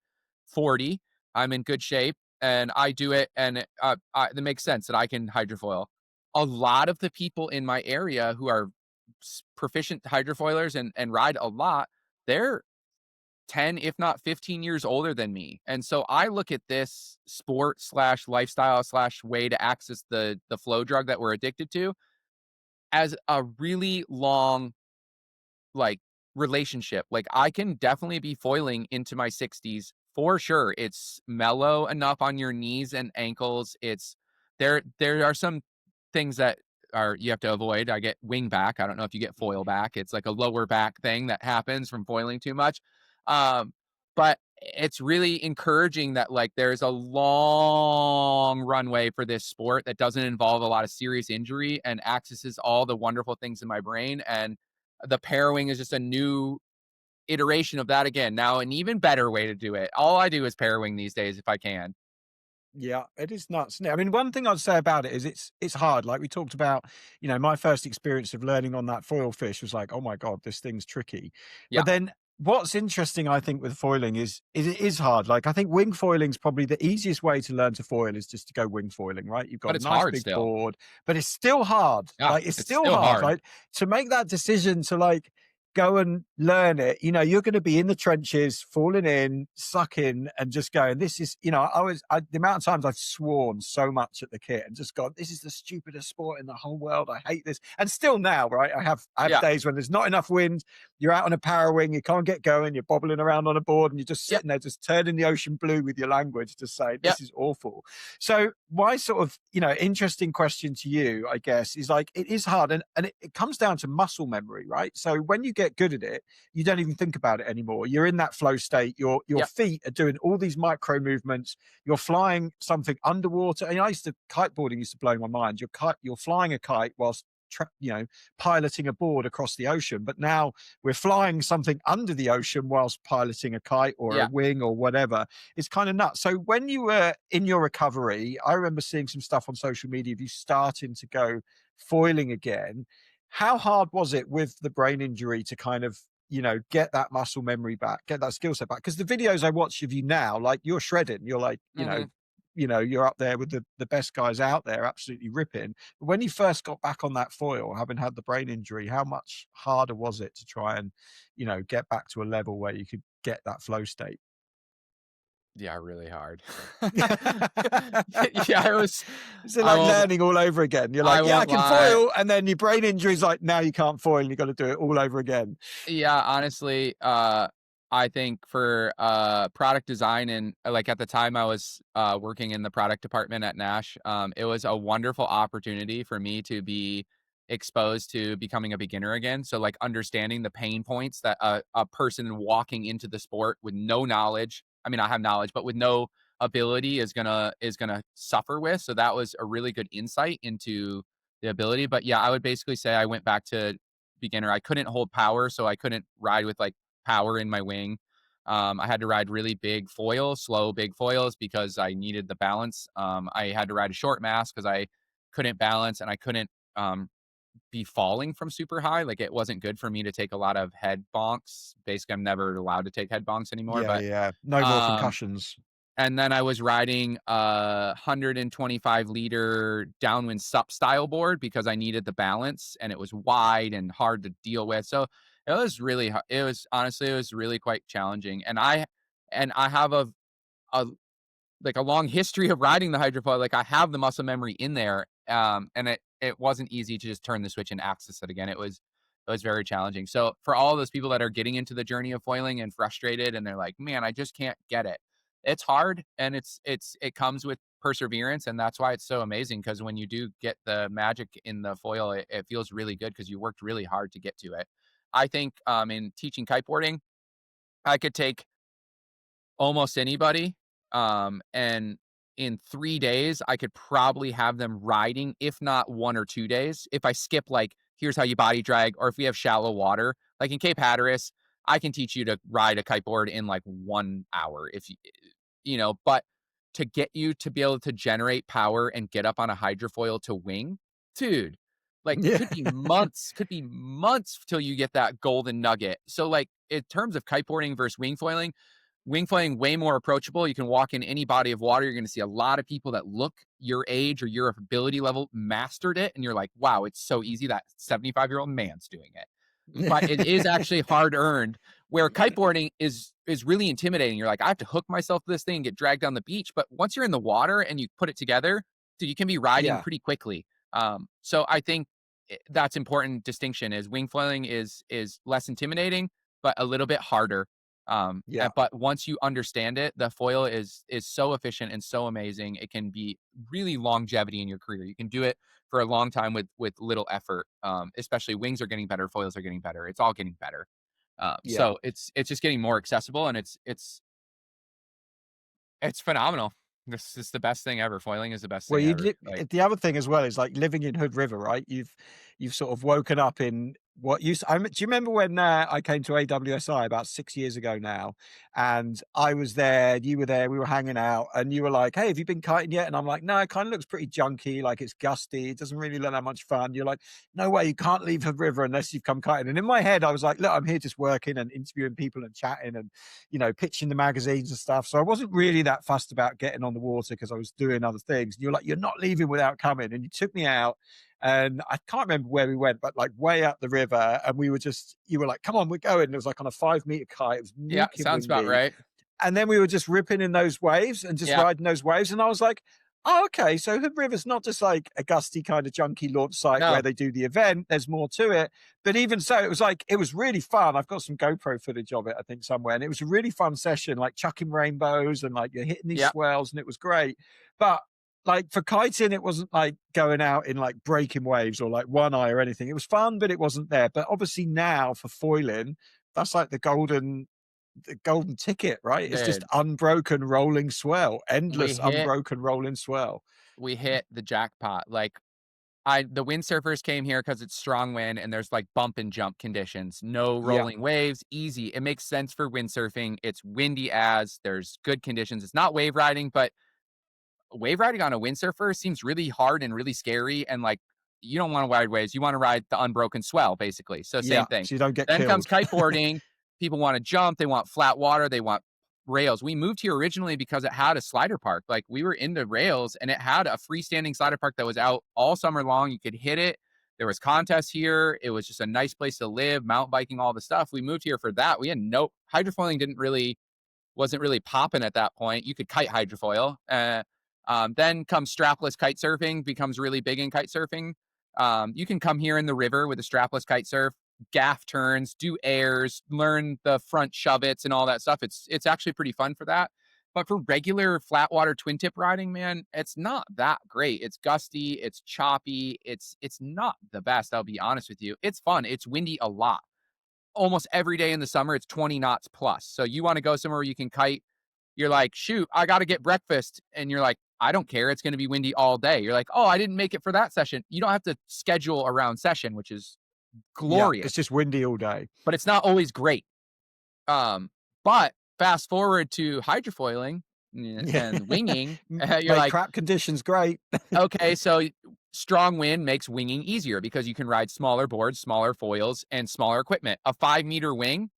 40. I'm in good shape and I do it. And it makes sense that I can hydrofoil. A lot of the people in my area who are proficient hydrofoilers and ride a lot, they're 10, if not 15 years older than me. And so I look at this sport slash lifestyle slash way to access the flow drug that we're addicted to as a really long like relationship. Like I can definitely be foiling into my 60s for sure. It's mellow enough on your knees and ankles. It's there are some things that are you have to avoid. I get wing back. I don't know if you get foil back. It's like a lower back thing that happens from foiling too much. Um but it's really encouraging that like there's a long runway for this sport that doesn't involve a lot of serious injury and accesses all the wonderful things in my brain. And the pairwing is just a new iteration of that again. Now, an even better way to do it. All I do is pairwing these days if I can. Yeah, it is nuts, isn't it? I mean, one thing I'd say about it is it's hard. Like we talked about, my first experience of learning on that foil fish was like, oh my God, this thing's tricky. Yeah, But then what's interesting, I think, with foiling is it is hard. Like I think wing foiling is probably the easiest way to learn to foil is just to go wing foiling, right? You've but got a it's nice hard big still. board, but it's still hard. Yeah, Like it's it's still still hard. hard. Like to make that decision to like go and learn it, you're going to be in the trenches, falling in, sucking, and just going, this is, the amount of times I've sworn so much at the kit and just gone, this is the stupidest sport in the whole world. I hate this. And still now, right? I have Yeah, days when there's not enough wind. You're out on a power wing, you can't get going, you're bobbling around on a board and you're just yep, sitting there, just turning the ocean blue with your language, just saying, yep, this is awful. So my sort of, interesting question to you, I guess, is like, it is hard. And it comes down to muscle memory, right? So when you get good at it, you don't even think about it anymore. You're in that flow state. Your yep, feet are doing all these micro movements. You're flying something underwater. And kiteboarding used to blow my mind. You're flying a kite whilst piloting a board across the ocean. But now we're flying something under the ocean whilst piloting a kite or a yeah. wing or whatever. It's kind of nuts. So when you were in your recovery, I remember seeing some stuff on social media of you starting to go foiling again. How hard was it with the brain injury to kind of get that muscle memory back, get that skill set back? Because the videos I watch of you now, like you're shredding, you're like, Hmm. you're up there with the best guys out there, absolutely ripping. But when you first got back on that foil, having had the brain injury, how much harder was it to try and, get back to a level where you could get that flow state? Yeah, really hard. Yeah, it was. Is it I like won't. learning all over again? You're I like, yeah, I won't can lie. foil, and then your brain injury is like, now you can't foil, and you got to do it all over again. Yeah, honestly, I think for product design and like at the time I was working in the product department at Nash, it was a wonderful opportunity for me to be exposed to becoming a beginner again. So like understanding the pain points that a person walking into the sport with no knowledge, I mean I have knowledge, but with no ability is gonna suffer with. So that was a really good insight into the ability. But yeah, I would basically say I went back to beginner. I couldn't hold power, so I couldn't ride with like power in my wing. I had to ride really big foils, slow big foils because I needed the balance. I had to ride a short mast because I couldn't balance and I couldn't be falling from super high. Like it wasn't good for me to take a lot of head bonks. Basically, I'm never allowed to take head bonks anymore. Yeah, But yeah. No more um, concussions. and then I was riding a 125-liter downwind sup style board because I needed the balance and it was wide and hard to deal with. So it was really, it was honestly, it was really quite challenging. And I have a like a long history of riding the hydrofoil. Like I have the muscle memory in there. And it wasn't easy to just turn the switch and access it again. It was very challenging. So for all those people that are getting into the journey of foiling and frustrated and they're like, man, I just can't get it. It's hard and it comes with perseverance. And that's why it's so amazing. Cause when you do get the magic in the foil, it feels really good because you worked really hard to get to it. I think in teaching kiteboarding, I could take almost anybody. And in 3 days, I could probably have them riding, if not 1 or 2 days. If I skip, like, here's how you body drag, or if we have shallow water, like in Cape Hatteras, I can teach you to ride a kiteboard in like 1 hour. But to get you to be able to generate power and get up on a hydrofoil to wing, dude, like Yeah. could be months till you get that golden nugget. So, like, in terms of kiteboarding versus wing foiling way more approachable. You can walk in any body of water. You're going to see a lot of people that look your age or your ability level mastered it. And you're like, wow, it's so easy. That 75-year-old man's doing it. But it is actually hard earned, where kiteboarding is really intimidating. You're like, I have to hook myself to this thing and get dragged down the beach. But once you're in the water and you put it together, dude, you can be riding Yeah. pretty quickly. So I think that's important distinction is wing foiling is less intimidating, but a little bit harder. Yeah. But once you understand it, the foil is so efficient and so amazing. It can be really longevity in your career. You can do it for a long time with little effort. Especially wings are getting better, foils are getting better. It's all getting better. Yeah. So it's just getting more accessible, and it's It's phenomenal. This is the best thing ever. Foiling is the best Well, thing you ever. Like, the other thing as well is like living in Hood River, right? You've sort of woken up in what used. Do you remember when I came to AWSI about 6 years ago now, and I was there, you were there, we were hanging out, and you were like, "Hey, have you been kiting yet?" And I'm like, "No, it kind of looks pretty junky, like it's gusty. It doesn't really look that much fun." You're like, "No way, you can't leave Hood River unless you've come kiting." And in my head, I was like, "Look, I'm here just working and interviewing people and chatting and pitching the magazines and stuff." So I wasn't really that fussed about getting on the water because I was doing other things. And you're like, "You're not leaving without coming." And you took me out, and I can't remember where we went, but like way up the river. And you were like, "Come on, we're going." And it was like on a 5 meter kite. It was yeah, nuking sounds about windy. right. And then we were just ripping in those waves and just Yeah, riding those waves. And I was like, "Oh, okay. So Hood River's not just like a gusty kind of junky launch site where no, they do the event. There's more to it." But even so, it was really fun. I've got some GoPro footage of it, I think, somewhere. And it was a really fun session, like chucking rainbows and like you're hitting these yeah, swells, and it was great. But like for kiting, it wasn't like going out in like breaking waves or like one eye or anything. It was fun, but it wasn't there. But obviously now for foiling, that's like the golden ticket, right? It's just dude. unbroken rolling swell, We endless hit unbroken rolling swell. we hit the jackpot. Like, the windsurfers came here because it's strong wind and there's like bump and jump conditions. No Yeah, rolling waves, easy. It makes sense for windsurfing. It's windy as there's good conditions. It's not wave riding, but wave riding on a windsurfer seems really hard and really scary. And like, you don't want to ride waves. You want to ride the unbroken swell, basically. So yeah. same thing. So you don't get Then comes killed. kiteboarding. People want to jump. They want flat water. They want rails. We moved here originally because it had a slider park. Like, we were into rails and it had a freestanding slider park that was out all summer long. You could hit it. There was contests here. It was just a nice place to live, mountain biking, all the stuff. We moved here for that. We had no hydrofoiling wasn't really popping at that point. You could kite hydrofoil. Then comes strapless kite surfing, becomes really big in kite surfing. You can come here in the river with a strapless kite surf, gaff turns, do airs, learn the front shove its and all that stuff. It's actually pretty fun for that. But for regular flat water twin tip riding, man, it's not that great. It's gusty, it's choppy, it's not the best, I'll be honest with you. It's fun. It's windy a lot. Almost every day in the summer, it's 20 knots plus. So you want to go somewhere where you can kite. You're like, shoot, I got to get breakfast. And you're like, I don't care. It's going to be windy all day. You're like, oh, I didn't make it for that session. You don't have to schedule around session, which is Yeah, glorious, it's just windy all day. but it's not always great. But fast forward to hydrofoiling Yeah. and winging, you're Make like, crap conditions great. okay, so strong wind makes winging easier because you can ride smaller boards, smaller foils, and smaller equipment. A 5 meter wing,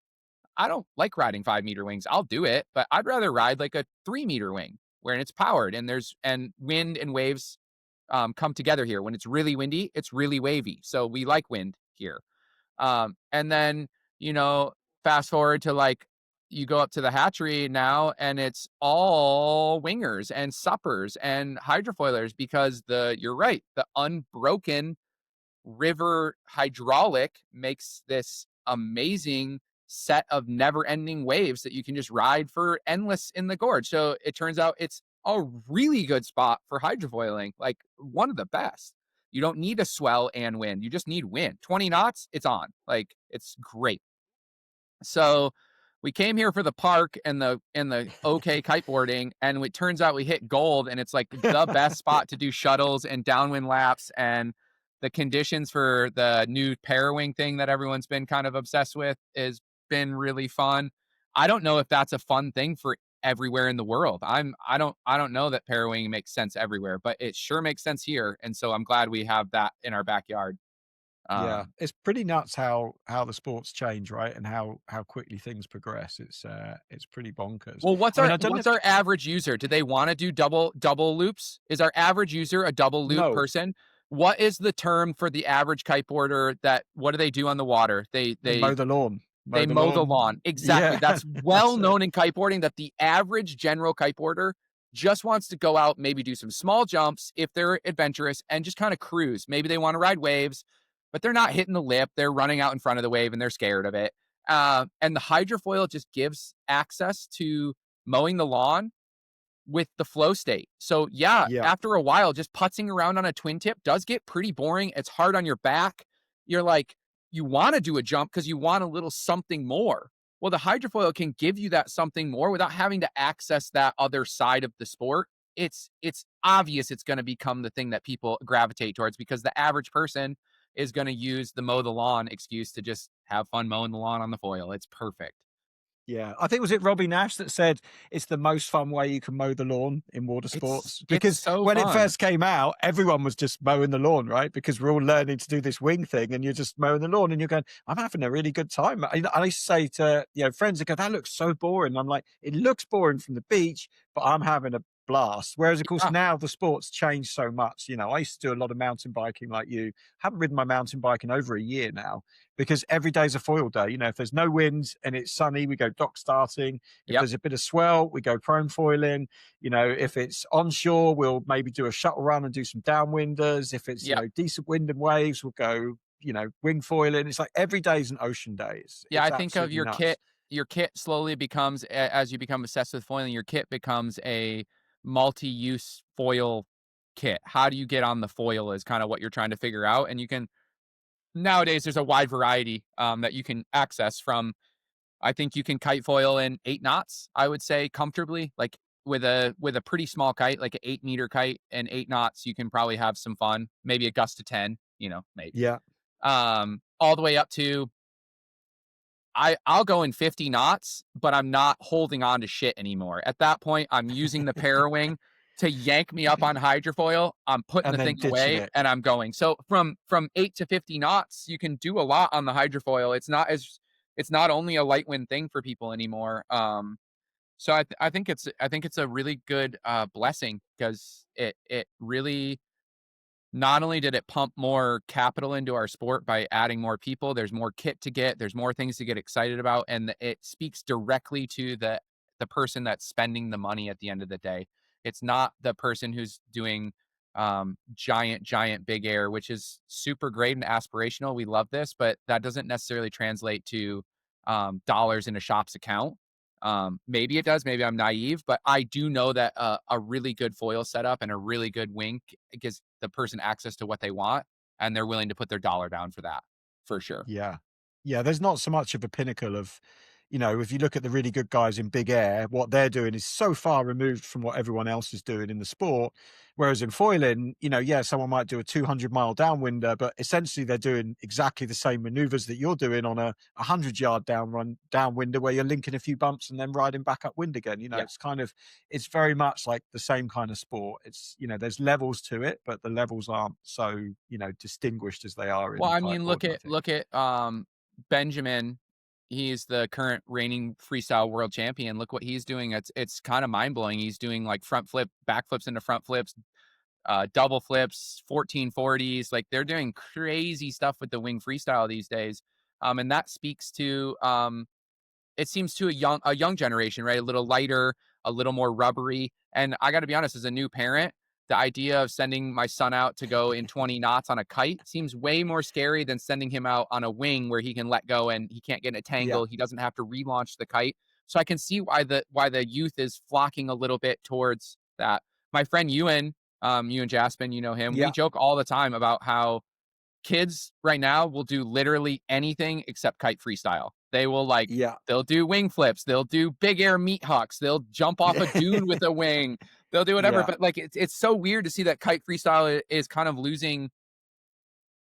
I don't like riding 5 meter wings. I'll do it, but I'd rather ride like a 3 meter wing where it's powered and wind and waves come together here. When it's really windy, it's really wavy. So we like wind here. And then, you know, fast forward to like, you go up to the hatchery now and it's all wingers and suppers and hydrofoilers because you're right, the unbroken river hydraulic makes this amazing set of never-ending waves that you can just ride for endless in the gorge. So it turns out it's a really good spot for hydrofoiling, like one of the best. You don't need a swell and wind. You just need wind. 20 knots, it's on. Like, it's great. So we came here for the park and the okay kiteboarding, and it turns out we hit gold, and it's like the best spot to do shuttles and downwind laps, and the conditions for the new parawing thing that everyone's been kind of obsessed with has been really fun. I don't know if that's a fun thing for everywhere in the world. I don't know that parawing makes sense everywhere, but it sure makes sense here, and so I'm glad we have that in our backyard. Yeah, Um, it's pretty nuts how the sports change, right? And how quickly things progress. It's pretty bonkers. Well, I mean, I don't know what's if our average user? Do they want to do double loops? Is our average user a double loop no, person? What is the term for the average kiteboarder that what do they do on the water? mow the lawn. They Mow the mow the lawn. lawn. Exactly. Yeah, That's well that's it. known in kiteboarding that the average general kiteboarder just wants to go out, maybe do some small jumps if they're adventurous and just kind of cruise. Maybe they want to ride waves, but they're not hitting the lip. They're running out in front of the wave and they're scared of it. And the hydrofoil just gives access to mowing the lawn with the flow state. So yeah, Yeah. after a while, just putzing around on a twin tip does get pretty boring. It's hard on your back. You're like, you want to do a jump because you want a little something more. Well, the hydrofoil can give you that something more without having to access that other side of the sport. It's obvious it's going to become the thing that people gravitate towards because the average person is going to use the mow the lawn excuse to just have fun mowing the lawn on the foil. It's perfect. Yeah, I think was it Robbie Nash that said it's the most fun way you can mow the lawn in water sports? It's Because so when it fun. first came out, everyone was just mowing the lawn, right? Because we're all learning to do this wing thing, and you're just mowing the lawn, and you're going, "I'm having a really good time." I used to say to friends, "They go, that looks so boring." I'm like, "It looks boring from the beach, but I'm having a blast." Whereas, of course, Yeah. now the sport's changed so much. I used to do a lot of mountain biking, like you. Haven't ridden my mountain bike in over a year now because every day's a foil day. If there's no wind and it's sunny, we go dock starting. If Yep. there's a bit of swell, we go prone foiling. If it's onshore, we'll maybe do a shuttle run and do some downwinders. If it's, Yep. decent wind and waves, we'll go, wing foiling. It's like every day is an ocean day. It's, Yeah, it's I think of absolutely nuts. your kit slowly becomes as you become obsessed with foiling, your kit becomes a multi-use foil kit. How do you get on the foil is kind of what you're trying to figure out. And you can nowadays there's a wide variety that you can access from. I think you can kite foil in 8 knots, I would say comfortably. Like with a pretty small kite, like an 8 meter kite and 8 knots, you can probably have some fun. Maybe a gust to 10, maybe. Yeah. All the way up to I'll go in 50 knots, but I'm not holding on to shit anymore. At that point, I'm using the parawing to yank me up on hydrofoil. I'm putting And the then thing ditching away it. and I'm going. So from 8 to 50 knots, you can do a lot on the hydrofoil. It's not only a light wind thing for people anymore. So I think it's a really good blessing because it really not only did it pump more capital into our sport by adding more people, there's more kit to get, there's more things to get excited about, and it speaks directly to the person that's spending the money at the end of the day. It's not the person who's doing giant big air, which is super great and aspirational. We love this, but that doesn't necessarily translate to dollars in a shop's account. Maybe it does. Maybe I'm naive, but I do know that a really good foil setup and a really good wing gives the person access to what they want, and they're willing to put their dollar down for that, for sure. Yeah. Yeah, there's not so much of a pinnacle of, if you look at the really good guys in big air, what they're doing is so far removed from what everyone else is doing in the sport. Whereas in foiling, yeah, someone might do a 200-mile downwinder, but essentially they're doing exactly the same maneuvers that you're doing on a 100-yard downwinder where you're linking a few bumps and then riding back upwind again. Yeah. It's very much like the same kind of sport. It's, there's levels to it, but the levels aren't so, distinguished as they are Well, in I mean, kiteboarding, I think. look at Benjamin. He's the current reigning freestyle world champion. Look what he's doing. It's kind of mind blowing. He's doing like front flip, back flips into front flips, double flips, 1440s. Like they're doing crazy stuff with the wing freestyle these days. And that speaks to it seems to a young generation, right? A little lighter, a little more rubbery. And I got to be honest, as a new parent, the idea of sending my son out to go in 20 knots on a kite seems way more scary than sending him out on a wing where he can let go and he can't get in a Yeah. tangle. He doesn't have to relaunch the kite. So I can see why the youth is flocking a little bit towards that. My friend Ewan, Ewan Jaspin, you know him. We Yeah. joke all the time about how kids right now will do literally anything except kite freestyle. They will Yeah. they'll do wing flips, they'll do big air meat hucks, they'll jump off a dune with a wing, they'll do whatever. Yeah. But like it's so weird to see that kite freestyle is kind of losing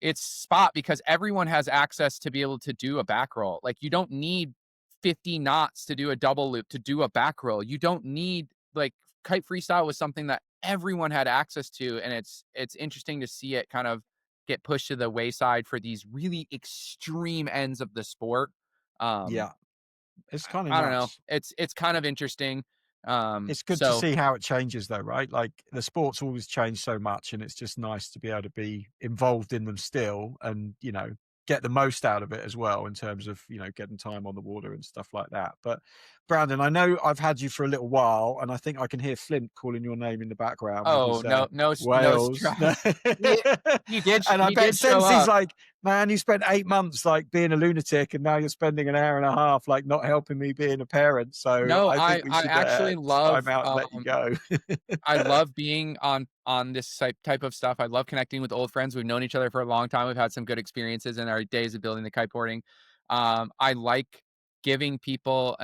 its spot because everyone has access to be able to do a back roll. Like you don't need 50 knots to do a double loop to do a back roll. You don't need like kite freestyle was something that everyone had access to, and it's interesting to see it kind of get pushed to the wayside for these really extreme ends of the sport. Um, Yeah. It's kind of I don't know. nuts. It's kind of interesting. It's good to So see how it changes though, right? Like the sports always change so much and it's just nice to be able to be involved in them still and, get the most out of it as well in terms of, getting time on the water and stuff like that. But Brandon, I know I've had you for a little while and I think I can hear Flint calling your name in the background with oh his no Wales. stress. He And I he bet did show since he's up. like, man, you spent 8 months like being a lunatic and now you're spending an hour and a half like not helping me being a parent. So No, I think I we I should actually time love out and let you go. I love being on this type of stuff. I love connecting with old friends. We've known each other for a long time. We've had some good experiences in our days of building the kiteboarding. I like giving people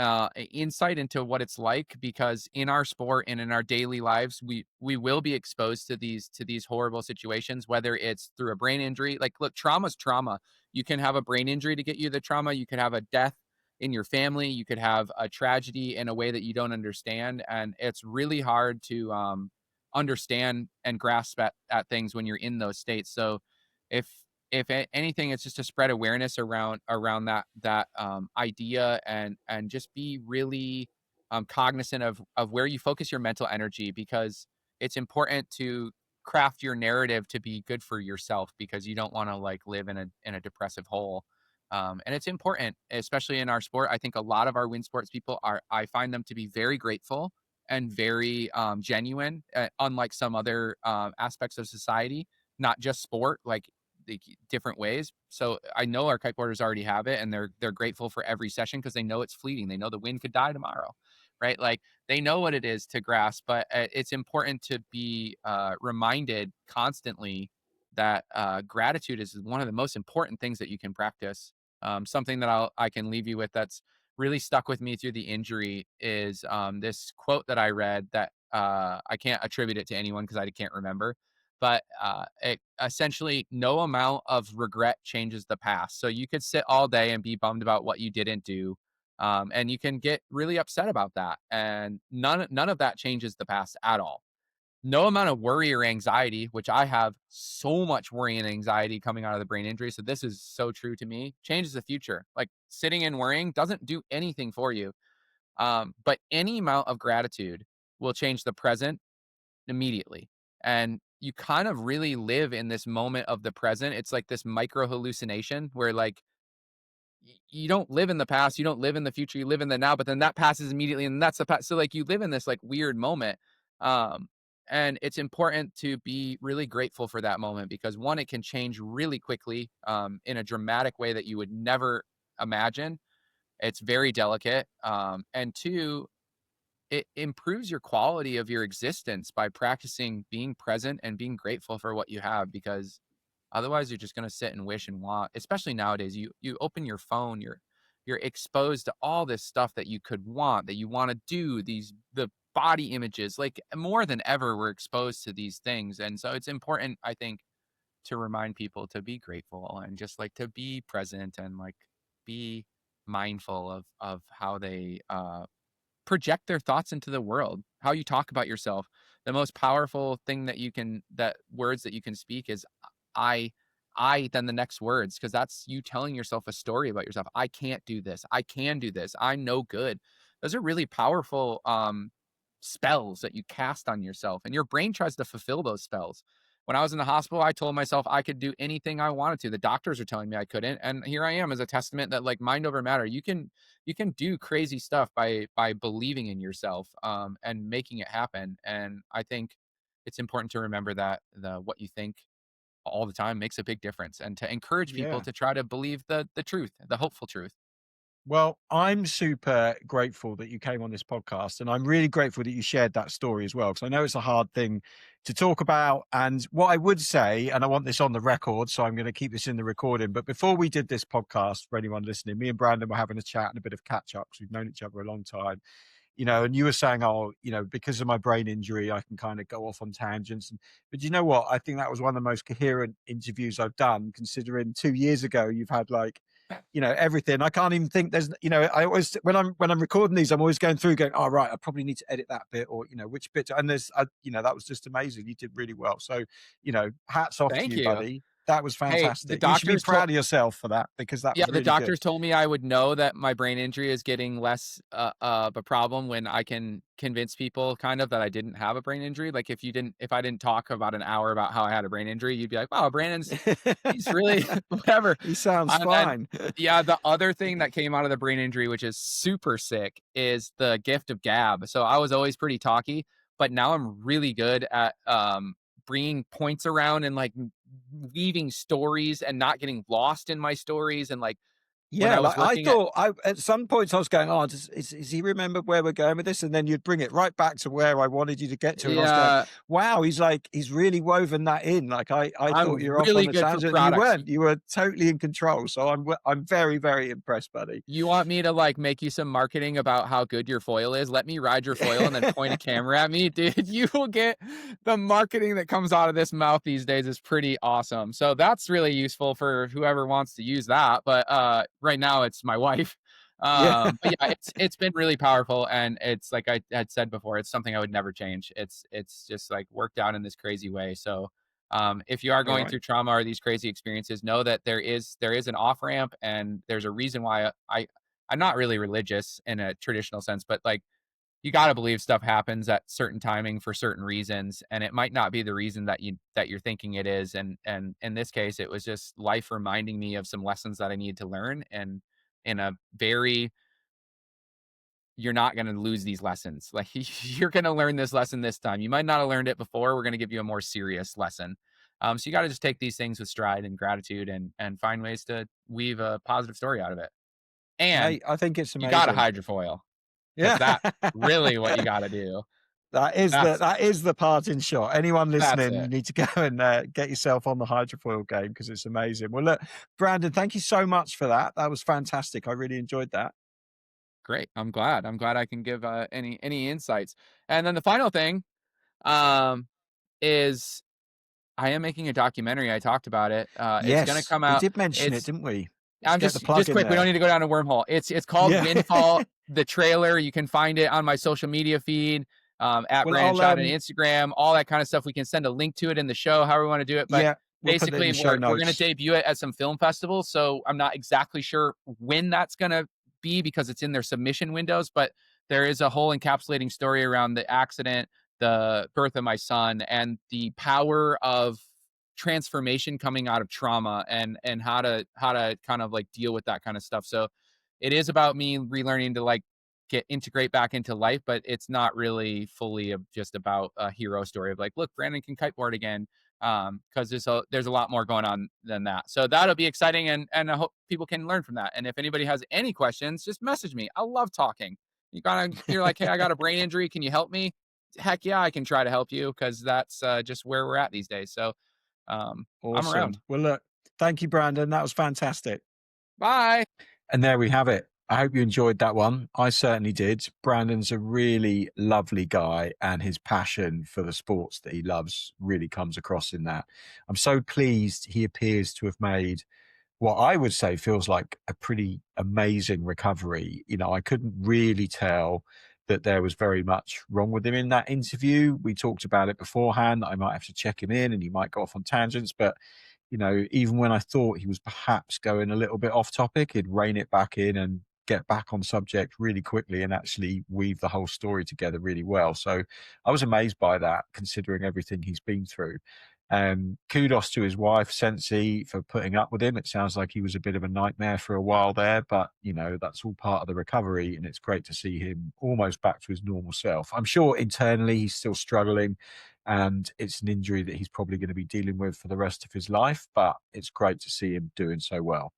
insight into what it's like, because in our sport and in our daily lives we will be exposed to these horrible situations, whether it's through a brain injury. Like, look, trauma's trauma. You can have a brain injury to get you the trauma. You could have a death in your family. You could have a tragedy in a way that you don't understand, and it's really hard to understand and grasp at things when you're in those states. So if anything, it's just to spread awareness around that idea, and just be really cognizant of where you focus your mental energy, because it's important to craft your narrative to be good for yourself, because you don't want to like live in a depressive hole. And it's important, especially in our sport. I think a lot of our win sports people are, I find them to be very grateful and very genuine, unlike some other aspects of society, not just sport, like the different ways. So I know our kiteboarders already have it, and they're grateful for every session because they know it's fleeting. They know the wind could die tomorrow, right? Like, they know what it is to grasp, but it's important to be reminded constantly that gratitude is one of the most important things that you can practice. Something that I can leave you with that's really stuck with me through the injury is this quote that I read that I can't attribute it to anyone because I can't remember, but it essentially, no amount of regret changes the past. So you could sit all day and be bummed about what you didn't do, and you can get really upset about that, and none of that changes the past at all. No amount of worry or anxiety, which I have so much worry and anxiety coming out of the brain injury, so this is so true to me, changes the future. Like, sitting and worrying doesn't do anything for you. But any amount of gratitude will change the present immediately. And you kind of really live in this moment of the present. It's like this micro hallucination where, like, you don't live in the past, you don't live in the future, you live in the now, but then that passes immediately, and that's the past. So like, you live in this like weird moment. Um, and it's important to be really grateful for that moment, because one, it can change really quickly, in a dramatic way that you would never imagine. It's very delicate. And two, it improves your quality of your existence by practicing being present and being grateful for what you have, because otherwise you're just going to sit and wish and want. Especially nowadays, you open your phone, you're exposed to all this stuff that you could want, that you want to do, these the body images, like, more than ever we're exposed to these things. And so it's important, I think, to remind people to be grateful and just like to be present and like be mindful of how they project their thoughts into the world, how you talk about yourself. The most powerful thing that words that you can speak is I, then the next words, because that's you telling yourself a story about yourself. I can't do this. I can do this. I'm no good. Those are really powerful spells that you cast on yourself, and your brain tries to fulfill those spells. When I was in the hospital, I told myself I could do anything I wanted to. The doctors are telling me I couldn't, and here I am as a testament that, like, mind over matter. You can do crazy stuff by believing in yourself, and making it happen. And I think it's important to remember that the what you think all the time makes a big difference, and to encourage people Yeah. to try to believe the truth, the hopeful truth. Well, I'm super grateful that you came on this podcast, and I'm really grateful that you shared that story as well, because I know it's a hard thing to talk about. And what I would say, and I want this on the record, so I'm going to keep this in the recording. But before we did this podcast, for anyone listening, me and Brandon were having a chat and a bit of catch up because we've known each other a long time. And you were saying, oh, because of my brain injury, I can kind of go off on tangents. But you know what? I think that was one of the most coherent interviews I've done, considering 2 years ago you've had like, everything. I can't even think there's, I always, when I'm recording these, I'm always going through going, oh, right, I probably need to edit that bit, or, which bit. And that was just amazing. You did really well. So, hats off to Thank you, you. buddy. That was Hey, the fantastic. You should be doctors told proud of yourself for that, because that Yeah, was the really good. doctors told me I would know that my brain injury is getting less of a problem when I can convince people kind of that I didn't have a brain injury. Like, if I didn't talk about an hour about how I had a brain injury, you'd be like, "Wow, Brandon's he's really whatever." He sounds And then, fine. yeah, the other thing that came out of the brain injury, which is super sick, is the gift of gab. So I was always pretty talky, but now I'm really good at bringing points around and like weaving stories and not getting lost in my stories, and like when Yeah, I like was I working at thought at some points I was going, oh, is he remember where we're going with this? And then you'd bring it right back to where I wanted you to get to. And I was going, yeah, wow, he's really woven that in. Like I thought I'm you were off on really a good for tangent and you products. weren't. You were totally in control. So I'm very, very impressed, buddy. You want me to, like, make you some marketing about how good your foil is? Let me ride your foil and then point a camera at me? Dude, you will get the marketing that comes out of this mouth these days is pretty awesome. So that's really useful for whoever wants to use that, but, right now it's my wife. Yeah. But yeah, it's been really powerful, and it's like I had said before, it's something I would never change. It's just, like, worked out in this crazy way, so if you are All going right. through trauma or these crazy experiences, know that there is an off ramp, and there's a reason why I'm not really religious in a traditional sense, but like you got to believe stuff happens at certain timing for certain reasons, and it might not be the reason that you're thinking it is. And in this case, it was just life reminding me of some lessons that I need to learn, and in a very you're not going to lose these lessons. Like you're going to learn this lesson this time. You might not have learned it before. We're going to give you a more serious lesson. So you got to just take these things with stride and gratitude, and find ways to weave a positive story out of it. And I think it's you got to amazing. hydrofoil because Yeah. that's really what you got to do. That's That is the parting shot. Anyone that's listening, you it. need to go and get yourself on the hydrofoil game because it's amazing. Well, look, Brandon, thank you so much for that. That was fantastic. I really enjoyed that. Great. I'm glad. I'm glad I can give any insights. And then the final thing um, is I am making a documentary. I talked about it. It's going to Yes, come we out. did mention it, It's didn't we? Let's I'm get the just plug in quick. We don't there. need to go down a wormhole. It's called Yeah. Windfall. The trailer. You can find it on my social media feed, at Well, Brandon I'll Shot on Instagram. All that kind of stuff. We can send a link to it in the show. However we want to do it. But yeah, we'll put it in basically, the show we're going to notes. debut it at some film festivals. So I'm not exactly sure when that's going to be because it's in their submission windows. But there is a whole encapsulating story around the accident, the birth of my son, and the power of transformation coming out of trauma, and how to kind of like deal with that kind of stuff. So it is about me relearning to like get integrate back into life, but it's not really fully just about a hero story of like, look, Brandon can kiteboard again. Because there's a lot more going on than that. So that'll be exciting, and I hope people can learn from that. And if anybody has any questions, just message me. I love talking. You're like, hey, I got a brain injury. Can you help me? Heck yeah, I can try to help you because that's just where we're at these days. So I'm around. Awesome. Well, look, thank you, Brandon. That was fantastic. Bye. And there we have it. I hope you enjoyed that one. I certainly did. Brandon's a really lovely guy, and his passion for the sports that he loves really comes across in that. I'm so pleased he appears to have made what I would say feels like a pretty amazing recovery. You know, I couldn't really tell that there was very much wrong with him in that interview. We talked about it beforehand. I might have to check him in and he might go off on tangents, but you know, even when I thought he was perhaps going a little bit off topic, he'd rein it back in and get back on subject really quickly and actually weave the whole story together really well. So I was amazed by that, considering everything he's been through. Kudos to his wife, Sensi, for putting up with him. It sounds like he was a bit of a nightmare for a while there, but you know, that's all part of the recovery, and it's great to see him almost back to his normal self. I'm sure internally he's still struggling, and it's an injury that he's probably going to be dealing with for the rest of his life, but it's great to see him doing so well.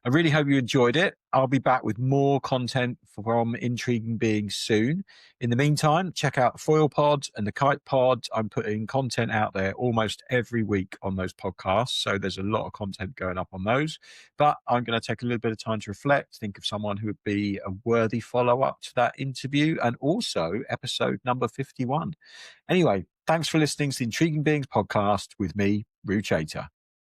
I really hope you enjoyed it. I'll be back with more content from Intriguing Beings soon. In the meantime, check out Foil Pod and the Kite Pod. I'm putting content out there almost every week on those podcasts, so there's a lot of content going up on those. But I'm going to take a little bit of time to reflect, think of someone who would be a worthy follow-up to that interview, and also episode number 51. Anyway, thanks for listening to the Intriguing Beings podcast with me, Rue Chater.